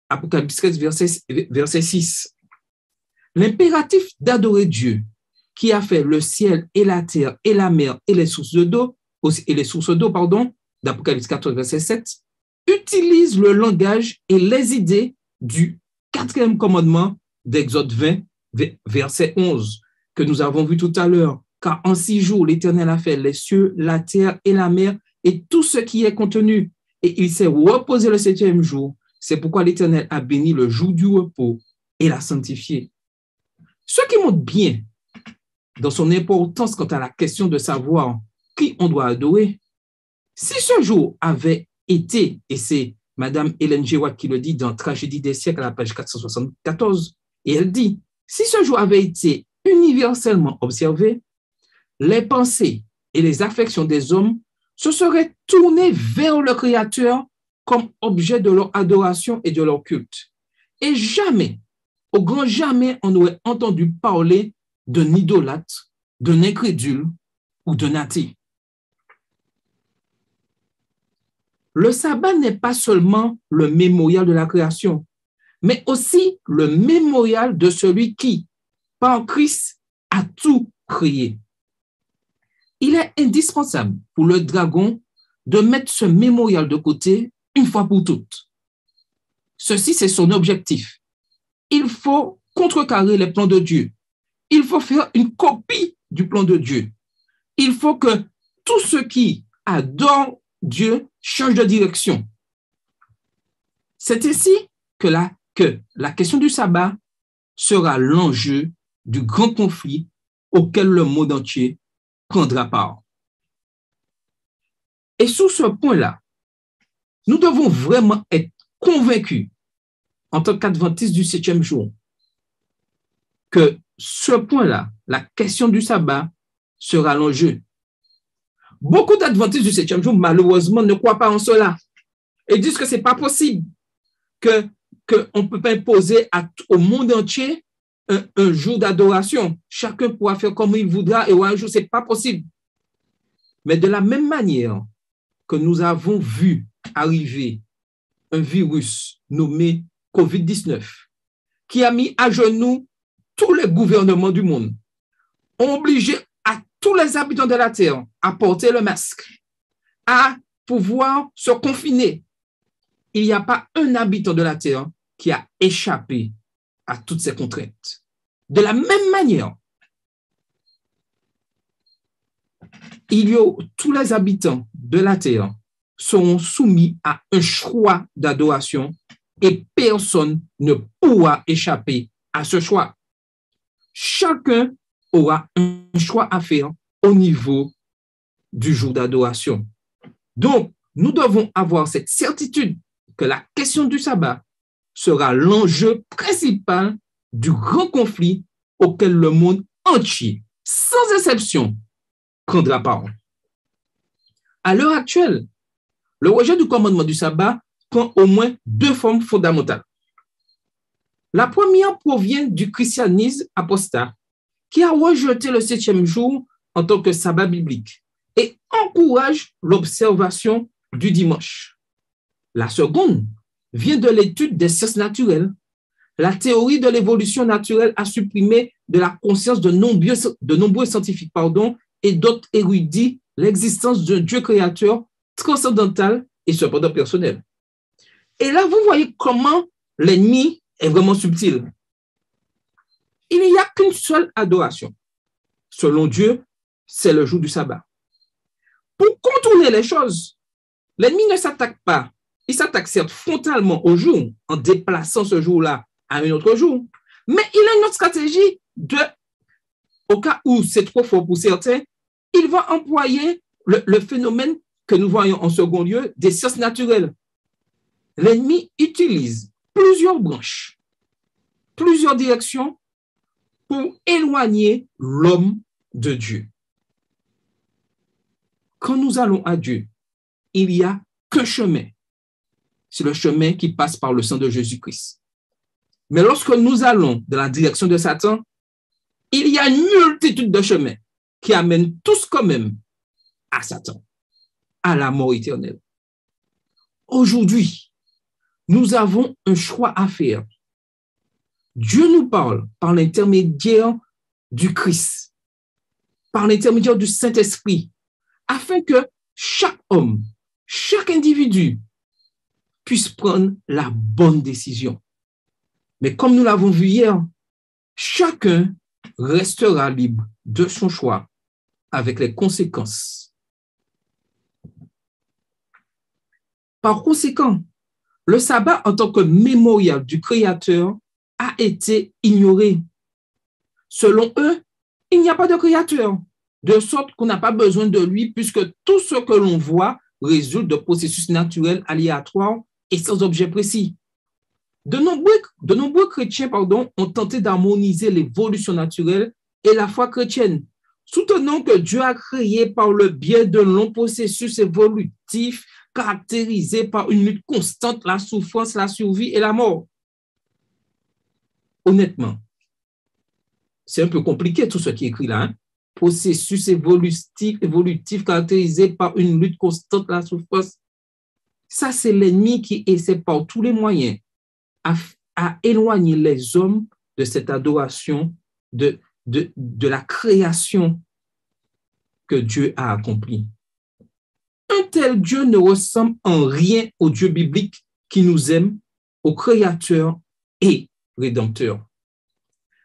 Apocalypse 13, verset 6. L'impératif d'adorer Dieu, qui a fait le ciel et la terre et la mer et les sources d'eau, d'Apocalypse 14, verset 7, utilise le langage et les idées du 4e commandement d'Exode 20, verset 11, que nous avons vu tout à l'heure. Car en 6 jours, l'Éternel a fait les cieux, la terre et la mer et tout ce qui est contenu. Et il s'est reposé le 7e jour. C'est pourquoi l'Éternel a béni le jour du repos et l'a sanctifié. Ce qui montre bien dans son importance quant à la question de savoir qui on doit adorer. Si ce jour avait été, et c'est Madame Hélène G. Watt qui le dit dans Tragédie des siècles à la page 474, et elle dit, si ce jour avait été universellement observé, les pensées et les affections des hommes se seraient tournées vers le Créateur comme objet de leur adoration et de leur culte. Et jamais, au grand jamais, on n'aurait entendu parler d'un idolâtre, d'un incrédule ou d'un athée. Le sabbat n'est pas seulement le mémorial de la création, mais aussi le mémorial de celui qui, par Christ, a tout créé. Il est indispensable pour le dragon de mettre ce mémorial de côté une fois pour toutes. Ceci, c'est son objectif. Il faut contrecarrer les plans de Dieu. Il faut faire une copie du plan de Dieu. Il faut que tous ceux qui adorent Dieu changent de direction. C'est ainsi que la question du sabbat sera l'enjeu du grand conflit auquel le monde entier prendra part. Et sur ce point-là, nous devons vraiment être convaincus, en tant qu'adventistes du 7e jour, que ce point-là, la question du sabbat, sera l'enjeu. Beaucoup d'adventistes du 7e jour, malheureusement, ne croient pas en cela et disent que ce n'est pas possible, qu'on ne peut pas imposer au monde entier un jour d'adoration. Chacun pourra faire comme il voudra et un jour, ce n'est pas possible. Mais de la même manière que nous avons vu arriver un virus nommé COVID-19 qui a mis à genoux tous les gouvernements du monde, ont obligé à tous les habitants de la Terre à porter le masque, à pouvoir se confiner. Il n'y a pas un habitant de la Terre qui a échappé à toutes ces contraintes. De la même manière, tous les habitants de la Terre seront soumis à un choix d'adoration et personne ne pourra échapper à ce choix. Chacun aura un choix à faire au niveau du jour d'adoration. Donc, nous devons avoir cette certitude que la question du sabbat sera l'enjeu principal du grand conflit auquel le monde entier, sans exception, prendra part. À l'heure actuelle, le rejet du commandement du sabbat prend au moins deux formes fondamentales. La première provient du christianisme apostat, qui a rejeté le 7e jour en tant que sabbat biblique et encourage l'observation du dimanche. La seconde vient de l'étude des sciences naturelles. La théorie de l'évolution naturelle a supprimé de la conscience de nombreux scientifiques et d'autres érudits l'existence d'un Dieu créateur transcendantal et cependant personnel. Et là, vous voyez comment l'ennemi est vraiment subtil. Il n'y a qu'une seule adoration. Selon Dieu, c'est le jour du sabbat. Pour contourner les choses, l'ennemi ne s'attaque pas. Il s'attaque certes frontalement au jour, en déplaçant ce jour-là à un autre jour, mais il a une autre stratégie au cas où c'est trop fort pour certains, il va employer le phénomène que nous voyons en second lieu des sciences naturelles. L'ennemi utilise plusieurs branches, plusieurs directions pour éloigner l'homme de Dieu. Quand nous allons à Dieu, il n'y a qu'un chemin. C'est le chemin qui passe par le sang de Jésus-Christ. Mais lorsque nous allons dans la direction de Satan, il y a une multitude de chemins qui amènent tous quand même à Satan, à la mort éternelle. Aujourd'hui, nous avons un choix à faire. Dieu nous parle par l'intermédiaire du Christ, par l'intermédiaire du Saint-Esprit, afin que chaque homme, chaque individu puisse prendre la bonne décision. Mais comme nous l'avons vu hier, chacun restera libre de son choix avec les conséquences. Par conséquent, le sabbat en tant que mémorial du Créateur a été ignoré. Selon eux, il n'y a pas de Créateur, de sorte qu'on n'a pas besoin de lui puisque tout ce que l'on voit résulte de processus naturels aléatoires et sans objet précis. De nombreux chrétiens ont tenté d'harmoniser l'évolution naturelle et la foi chrétienne, soutenant que Dieu a créé par le biais d'un long processus évolutif caractérisé par une lutte constante, la souffrance, la survie et la mort. Honnêtement, c'est un peu compliqué tout ce qui est écrit là. Hein? Processus évolutif caractérisé par une lutte constante, la souffrance. Ça, c'est l'ennemi qui essaie par tous les moyens à éloigner les hommes de cette adoration, de la création que Dieu a accomplie. Un tel Dieu ne ressemble en rien au Dieu biblique qui nous aime, au Créateur et Rédempteur.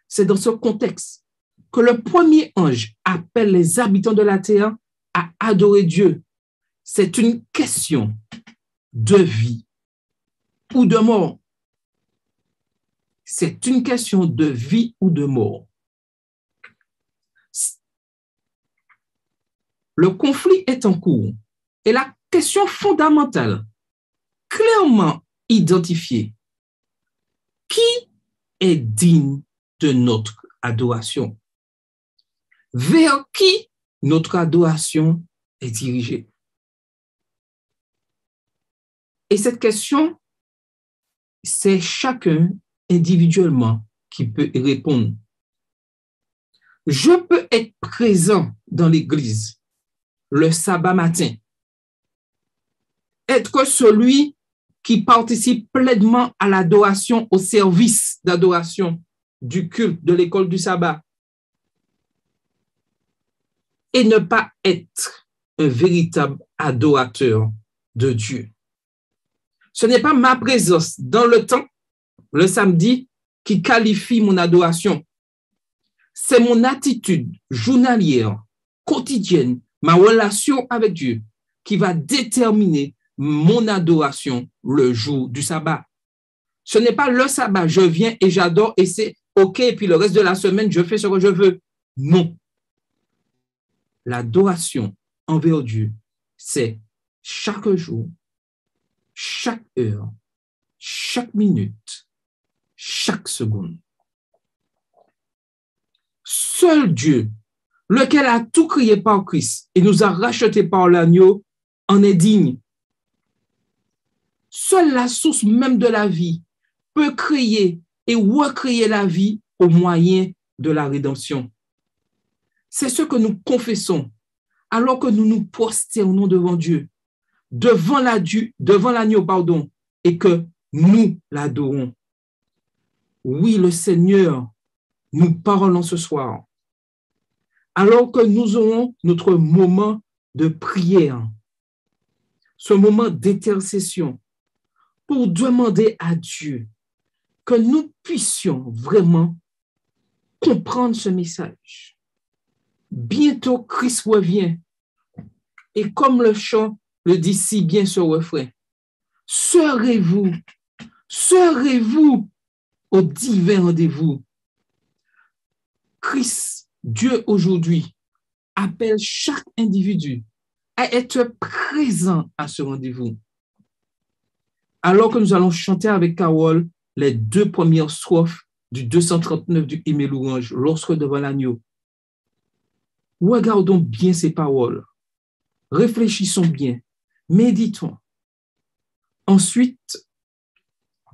C'est dans ce contexte que le premier ange appelle les habitants de la terre à adorer Dieu. C'est une question de vie ou de mort. C'est une question de vie ou de mort. Le conflit est en cours et la question fondamentale, clairement identifiée, qui est digne de notre adoration? Vers qui notre adoration est dirigée? Et cette question, c'est chacun individuellement qui peut y répondre. Je peux être présent dans l'église le sabbat matin, être celui qui participe pleinement à l'adoration, au service d'adoration du culte de l'école du sabbat, et ne pas être un véritable adorateur de Dieu. Ce n'est pas ma présence dans le temps, le samedi, qui qualifie mon adoration. C'est mon attitude journalière, quotidienne, ma relation avec Dieu qui va déterminer mon adoration le jour du sabbat. Ce n'est pas le sabbat, je viens et j'adore et c'est OK, et puis le reste de la semaine, je fais ce que je veux. Non. L'adoration envers Dieu, c'est chaque jour, chaque heure, chaque minute, chaque seconde. Seul Dieu, lequel a tout créé par Christ et nous a rachetés par l'agneau, en est digne. Seule la source même de la vie peut créer et recréer la vie au moyen de la rédemption. C'est ce que nous confessons alors que nous nous prosternons devant Dieu, devant l'agneau, et que nous l'adorons. Oui, le Seigneur nous parle ce soir, alors que nous aurons notre moment de prière, ce moment d'intercession, pour demander à Dieu que nous puissions vraiment comprendre ce message. Bientôt, Christ revient. Et comme le chant le dit si bien ce refrain, serez-vous au divin rendez-vous. Christ, Dieu aujourd'hui, appelle chaque individu à être présent à ce rendez-vous. Alors que nous allons chanter avec Carole les 2 premières strophes du 239 du hymne louange, lorsque devant l'agneau. Regardons bien ces paroles, réfléchissons bien, méditons. Ensuite,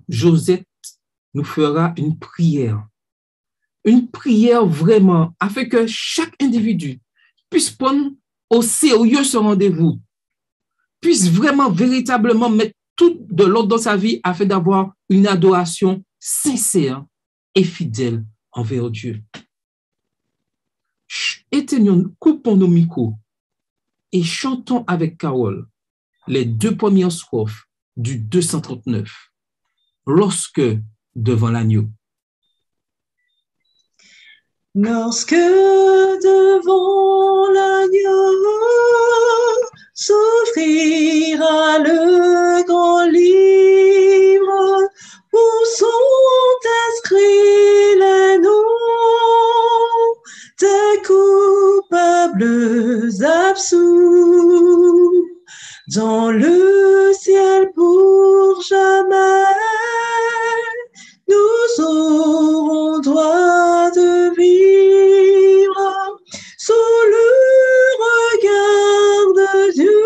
Josette nous fera une prière vraiment, afin que chaque individu puisse prendre au sérieux ce rendez-vous, puisse vraiment, véritablement mettre tout de l'ordre dans sa vie afin d'avoir une adoration sincère et fidèle envers Dieu. Éteignons, coupons nos micros et chantons avec Carole les 2 premières strophes du 239, lorsque devant l'agneau. Lorsque devant l'agneau s'ouvrira le grand livre où sont inscrits les noms des coupables absous, dans le ciel pour jamais. Nous aurons droit de vivre sous le regard de Dieu.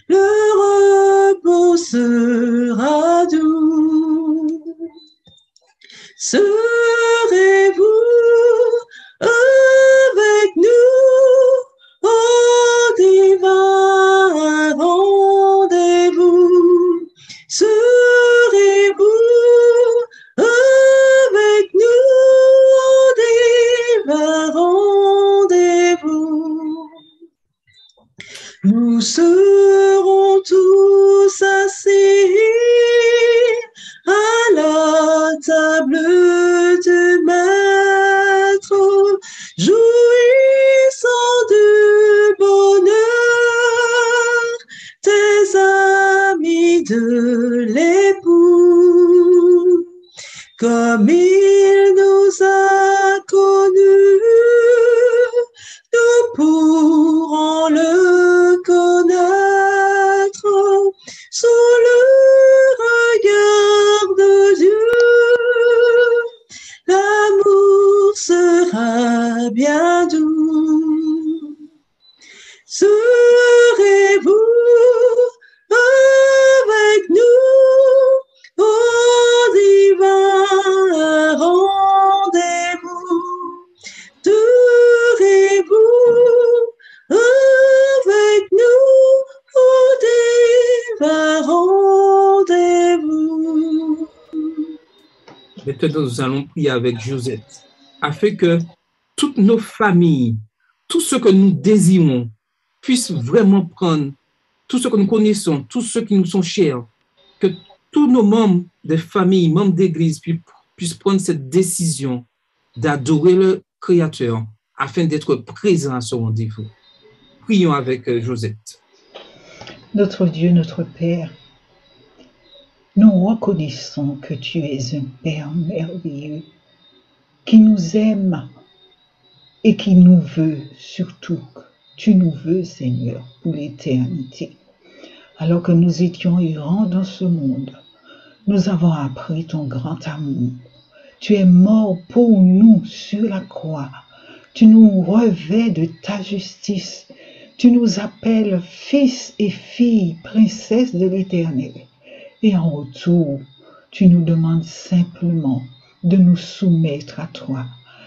Le repos sera doux. Serez-vous avec nous au divin rendez-vous? Serez-vous avec nous au divin rendez-vous? Nous serons tous assis à la table du Maître, jouissant du bonheur des amis de l'époux. Comme il nous a connus, nous pourrons le connaître sous le regard de Dieu. L'amour sera bien doux. Serez-vous avec nous au divin rendez-vous? Serez-vous avec nous au divin rendez-vous? Maintenant, nous allons prier avec Josette, afin que toutes nos familles, tout ce que nous désirons, puissent vraiment prendre tout ce que nous connaissons, tous ceux qui nous sont chers, que tous nos membres de famille, membres d'église puissent prendre cette décision d'adorer le Créateur afin d'être présents à ce rendez-vous. Prions avec Josette. Notre Dieu, notre Père, nous reconnaissons que tu es un Père merveilleux qui nous aime et qui nous veut surtout. Tu nous veux, Seigneur, pour l'éternité. Alors que nous étions errants dans ce monde, nous avons appris ton grand amour. Tu es mort pour nous sur la croix. Tu nous revêts de ta justice. Tu nous appelles fils et filles, princesses de l'Éternel. Et en retour, tu nous demandes simplement de nous soumettre à toi,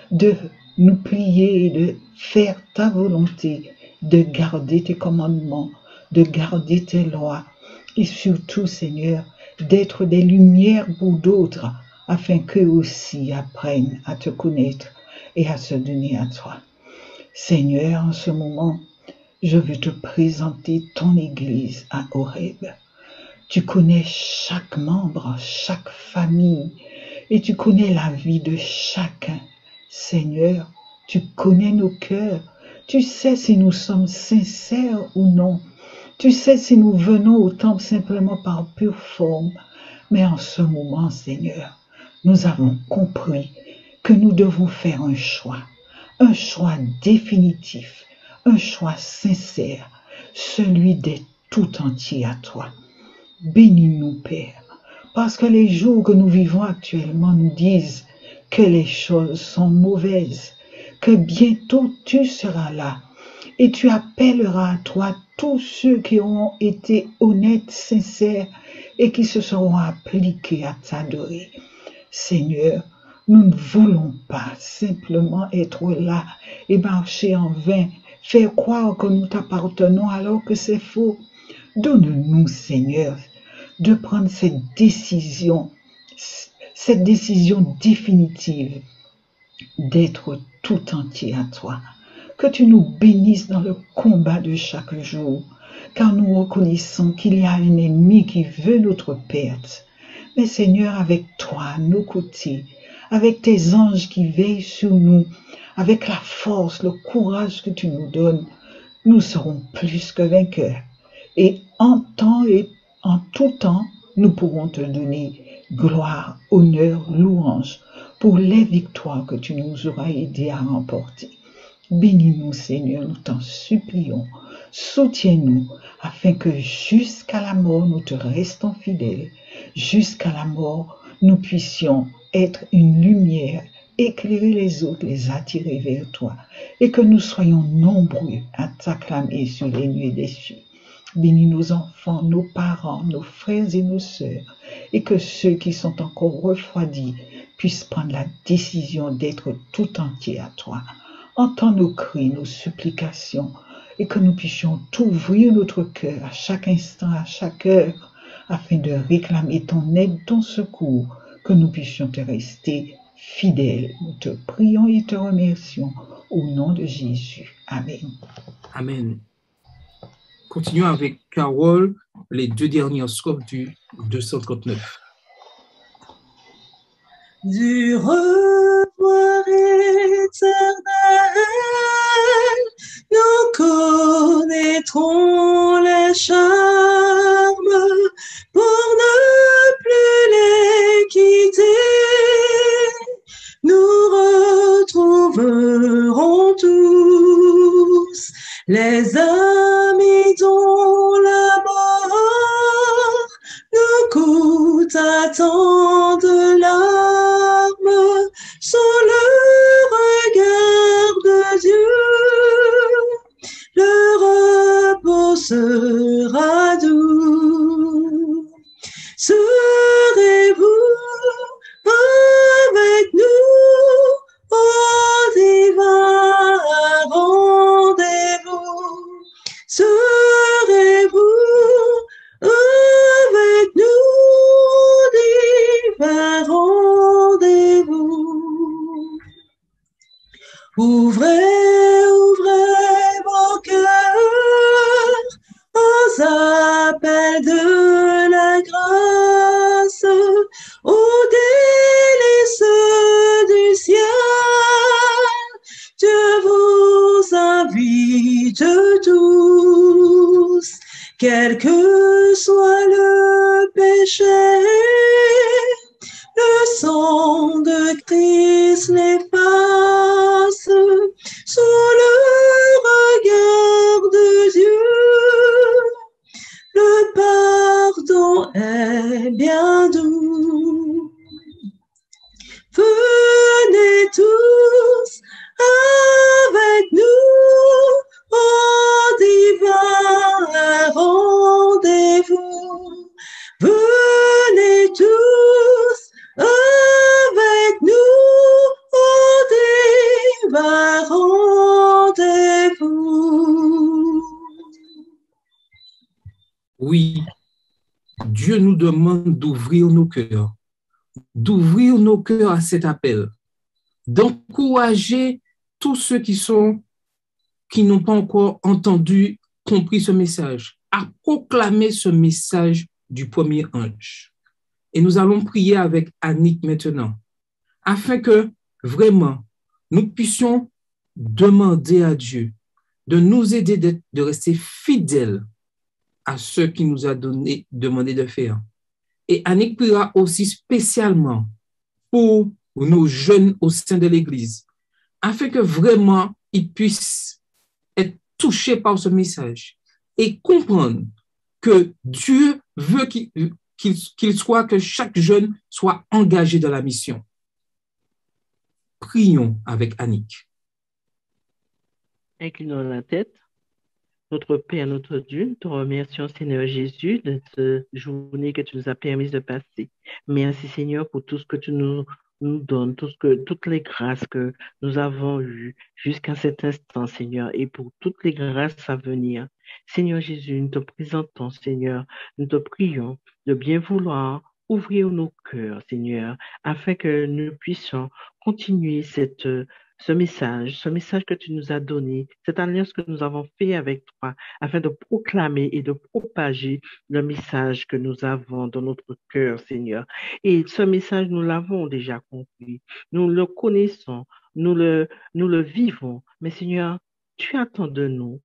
de nous plier et de faire ta volonté, de garder tes commandements, de garder tes lois et surtout, Seigneur, d'être des lumières pour d'autres afin qu'eux aussi apprennent à te connaître et à se donner à toi. Seigneur, en ce moment, je veux te présenter ton Église à Horeb. Tu connais chaque membre, chaque famille et tu connais la vie de chacun. Seigneur, tu connais nos cœurs. Tu sais si nous sommes sincères ou non. Tu sais si nous venons au temple simplement par pure forme. Mais en ce moment, Seigneur, nous avons compris que nous devons faire un choix définitif, un choix sincère, celui d'être tout entier à toi. Bénis-nous, Père, parce que les jours que nous vivons actuellement nous disent que les choses sont mauvaises, que bientôt tu seras là et tu appelleras à toi tous ceux qui auront été honnêtes, sincères et qui se seront appliqués à t'adorer. Seigneur, nous ne voulons pas simplement être là et marcher en vain, faire croire que nous t'appartenons alors que c'est faux. Donne-nous, Seigneur, de prendre cette décision définitive d'être tout entier à toi. Que tu nous bénisses dans le combat de chaque jour, car nous reconnaissons qu'il y a un ennemi qui veut notre perte. Mais Seigneur, avec toi à nos côtés, avec tes anges qui veillent sur nous, avec la force, le courage que tu nous donnes, nous serons plus que vainqueurs. Et en temps et en tout temps, nous pourrons te donner gloire, honneur, louange pour les victoires que tu nous auras aidés à remporter. Bénis-nous, Seigneur, nous t'en supplions. Soutiens-nous afin que jusqu'à la mort, nous te restons fidèles. Jusqu'à la mort, nous puissions être une lumière, éclairer les autres, les attirer vers toi, et que nous soyons nombreux à t'acclamer sur les nuées des cieux. Bénis nos enfants, nos parents, nos frères et nos sœurs, et que ceux qui sont encore refroidis puissent prendre la décision d'être tout entiers à toi. Entends nos cris, nos supplications, et que nous puissions t'ouvrir notre cœur à chaque instant, à chaque heure, afin de réclamer ton aide, ton secours, que nous puissions te rester fidèles. Nous te prions et te remercions au nom de Jésus. Amen. Amen. Continuons avec Carole, les 2 dernières strophes du 239. Du revoir éternel, nous connaîtrons les charmes pour ne plus les quitter. Nous retrouverons tous les amis dont la mort nous coûte à tant de larmes. Sans le regard de Dieu, le repos sera doux. Serez-vous avec nous au divin rendez-vous? Serez-vous avec nous au divin rendez-vous? Ouvrez, ouvrez vos cœurs aux appels de la grâce, aux délices du ciel. Dieu vous invite tous, quel que soit le péché. Le sang de Christ l'efface sous le regard de Dieu. Le pardon est bien doux. Venez tous avec nous au divin rendez-vous. Venez tous avec nous au divin rendez-vous. Oui, Dieu nous demande d'ouvrir nos cœurs à cet appel, d'encourager tous ceux qui n'ont pas encore entendu, compris ce message, à proclamer ce message du premier ange. Et nous allons prier avec Annick maintenant, afin que vraiment nous puissions demander à Dieu de nous aider de rester fidèles à ce qu'il nous a demandé de faire. Et Annick priera aussi spécialement pour nos jeunes au sein de l'Église, afin que vraiment ils puissent être touchés par ce message et comprendre que Dieu veut que chaque jeune soit engagé dans la mission. Prions avec Annick. Inclinons la tête. Notre Père, notre Dieu, nous te remercions, Seigneur Jésus, de cette journée que tu nous as permis de passer. Merci, Seigneur, pour tout ce que tu nous donnes, toutes les grâces que nous avons eues jusqu'à cet instant, Seigneur, et pour toutes les grâces à venir. Seigneur Jésus, nous te présentons, Seigneur, nous te prions de bien vouloir ouvrir nos cœurs, Seigneur, afin que nous puissions continuer ce message que tu nous as donné, cette alliance que nous avons fait avec toi, afin de proclamer et de propager le message que nous avons dans notre cœur, Seigneur. Et ce message, nous l'avons déjà compris, nous le connaissons, nous le vivons. Mais Seigneur, tu attends de nous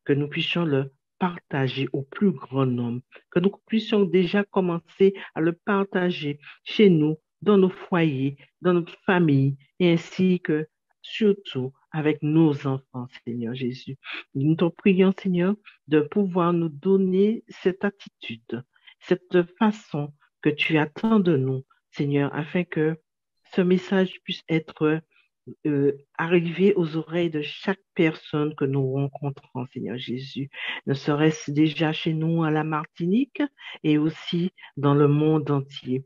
que nous puissions le partager au plus grand nombre, que nous puissions déjà commencer à le partager chez nous, dans nos foyers, dans notre famille, et ainsi que surtout avec nos enfants, Seigneur Jésus. Nous te prions, Seigneur, de pouvoir nous donner cette attitude, cette façon que tu attends de nous, Seigneur, afin que ce message puisse être arrivé aux oreilles de chaque personne que nous rencontrons, Seigneur Jésus, ne serait-ce déjà chez nous à la Martinique et aussi dans le monde entier.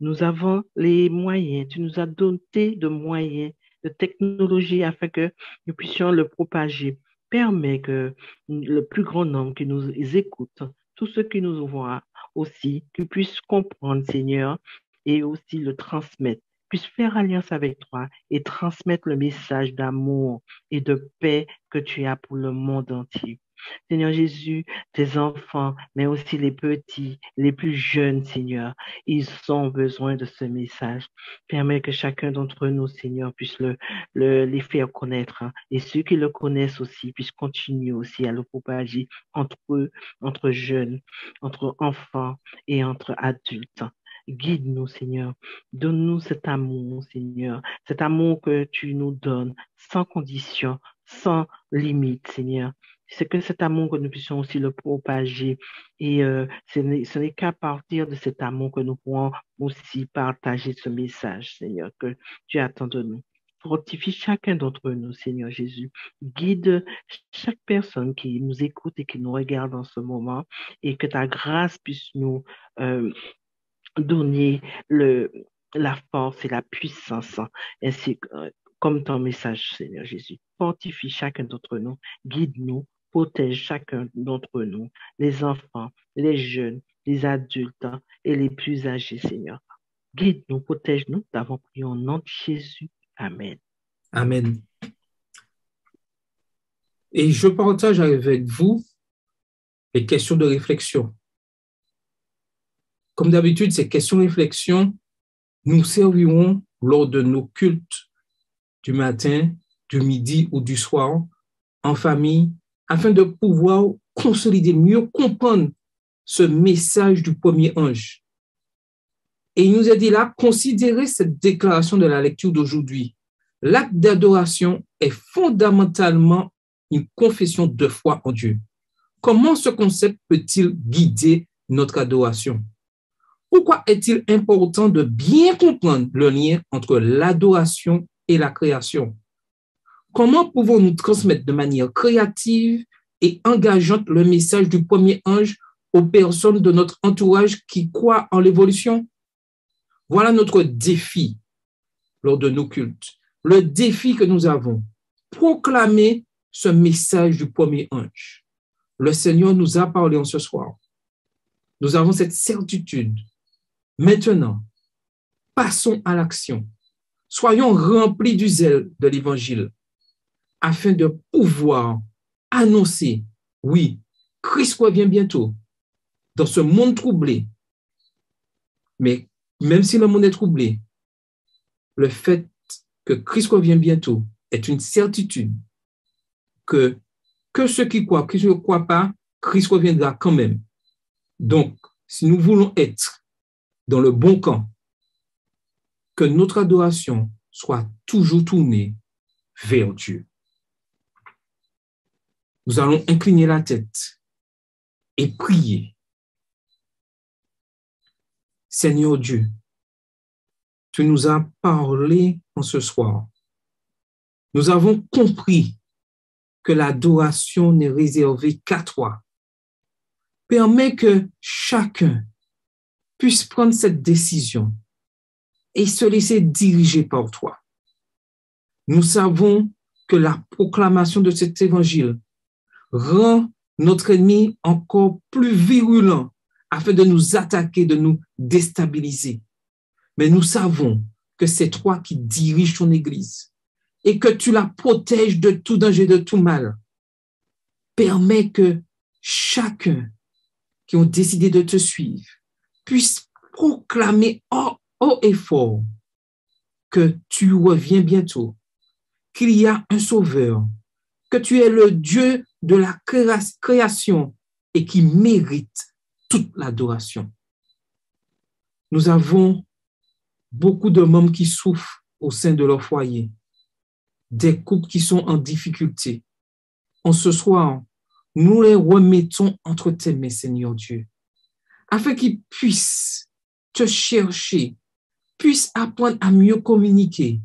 Nous avons les moyens, tu nous as doté de moyens, de technologie afin que nous puissions le propager. Permets que le plus grand nombre qui nous écoute, tous ceux qui nous voient aussi, qu'ils puissent comprendre, Seigneur, et aussi le transmettre, puissent faire alliance avec toi et transmettre le message d'amour et de paix que tu as pour le monde entier. Seigneur Jésus, tes enfants, mais aussi les petits, les plus jeunes, Seigneur, ils ont besoin de ce message. Permets que chacun d'entre nous, Seigneur, puisse les faire connaître, hein, et ceux qui le connaissent aussi puissent continuer aussi à le propager entre eux, entre jeunes, entre enfants et entre adultes. Guide-nous, Seigneur. Donne-nous cet amour, Seigneur, cet amour que tu nous donnes sans condition, sans limite, Seigneur. C'est que cet amour que nous puissions aussi le propager. Et ce n'est qu'à partir de cet amour que nous pourrons aussi partager ce message, Seigneur, que tu attends de nous. Fortifie chacun d'entre nous, Seigneur Jésus. Guide chaque personne qui nous écoute et qui nous regarde en ce moment, et que ta grâce puisse nous donner la force et la puissance, ainsi comme ton message, Seigneur Jésus. Fortifie chacun d'entre nous, guide-nous, protège chacun d'entre nous, les enfants, les jeunes, les adultes et les plus âgés, Seigneur. Guide-nous, protège-nous, nous t'avons prié au nom de Jésus. Amen. Amen. Et je partage avec vous les questions de réflexion. Comme d'habitude, ces questions-réflexions nous serviront lors de nos cultes du matin, du midi ou du soir, en famille, afin de pouvoir consolider, mieux comprendre ce message du premier ange. Et il nous a dit là, considérez cette déclaration de la lecture d'aujourd'hui. L'acte d'adoration est fondamentalement une confession de foi en Dieu. Comment ce concept peut-il guider notre adoration? Pourquoi est-il important de bien comprendre le lien entre l'adoration et la création? Comment pouvons-nous transmettre de manière créative et engageante le message du premier ange aux personnes de notre entourage qui croient en l'évolution? Voilà notre défi lors de nos cultes. Le défi que nous avons, proclamer ce message du premier ange. Le Seigneur nous a parlé en ce soir. Nous avons cette certitude. Maintenant, passons à l'action. Soyons remplis du zèle de l'Évangile afin de pouvoir annoncer, oui, Christ revient bientôt dans ce monde troublé. Mais même si le monde est troublé, le fait que Christ revient bientôt est une certitude que ceux qui croient ne croient pas, Christ reviendra quand même. Donc, si nous voulons être dans le bon camp, que notre adoration soit toujours tournée vers Dieu. Nous allons incliner la tête et prier. Seigneur Dieu, tu nous as parlé en ce soir. Nous avons compris que l'adoration n'est réservée qu'à toi. Permets que chacun puisse prendre cette décision et se laisser diriger par toi. Nous savons que la proclamation de cet évangile rend notre ennemi encore plus virulent afin de nous attaquer, de nous déstabiliser. Mais nous savons que c'est toi qui diriges ton Église et que tu la protèges de tout danger, de tout mal. Permets que chacun qui ont décidé de te suivre puisse proclamer haut et fort que tu reviens bientôt, qu'il y a un sauveur, que tu es le Dieu de la création et qui mérite toute l'adoration. Nous avons beaucoup de membres qui souffrent au sein de leur foyer. des couples qui sont en difficulté. En ce soir, nous les remettons entre tes mains, Seigneur Dieu, afin qu'ils puissent te chercher, puissent apprendre à mieux communiquer.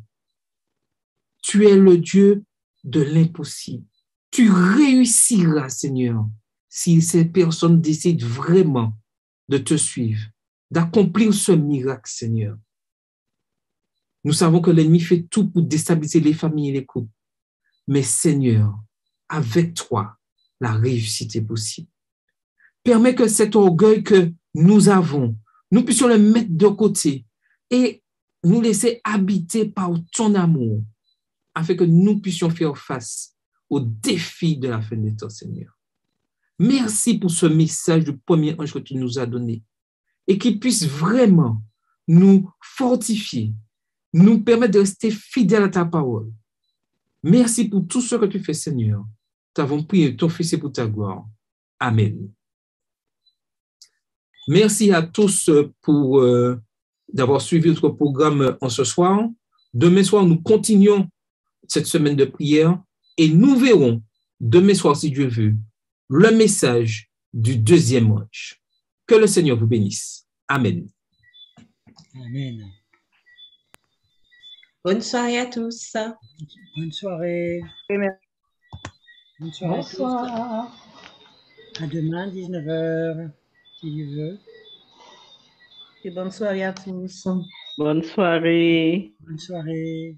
Tu es le Dieu de l'impossible. Tu réussiras, Seigneur, si ces personnes décident vraiment de te suivre, d'accomplir ce miracle, Seigneur. Nous savons que l'ennemi fait tout pour déstabiliser les familles et les couples. Mais Seigneur, avec toi, la réussite est possible. Permets que cet orgueil que nous avons, nous puissions le mettre de côté et nous laisser habiter par ton amour, afin que nous puissions faire face aux défis de la fin des temps, Seigneur. Merci pour ce message du premier ange que tu nous as donné et qui puisse vraiment nous fortifier, nous permettre de rester fidèles à ta parole. Merci pour tout ce que tu fais, Seigneur. Nous avons prié ton Fils et pour ta gloire. Amen. Merci à tous pour d'avoir suivi notre programme en ce soir. Demain soir, nous continuons cette semaine de prière et nous verrons demain soir, si Dieu veut, le message du deuxième ange. Que le Seigneur vous bénisse. Amen. Amen. Bonne soirée à tous. Bonne soirée. Bonne soirée à Bonsoir. tous. À demain, 19h, si Dieu veut. Et bonne soirée à tous. Bonne soirée. Bonne soirée.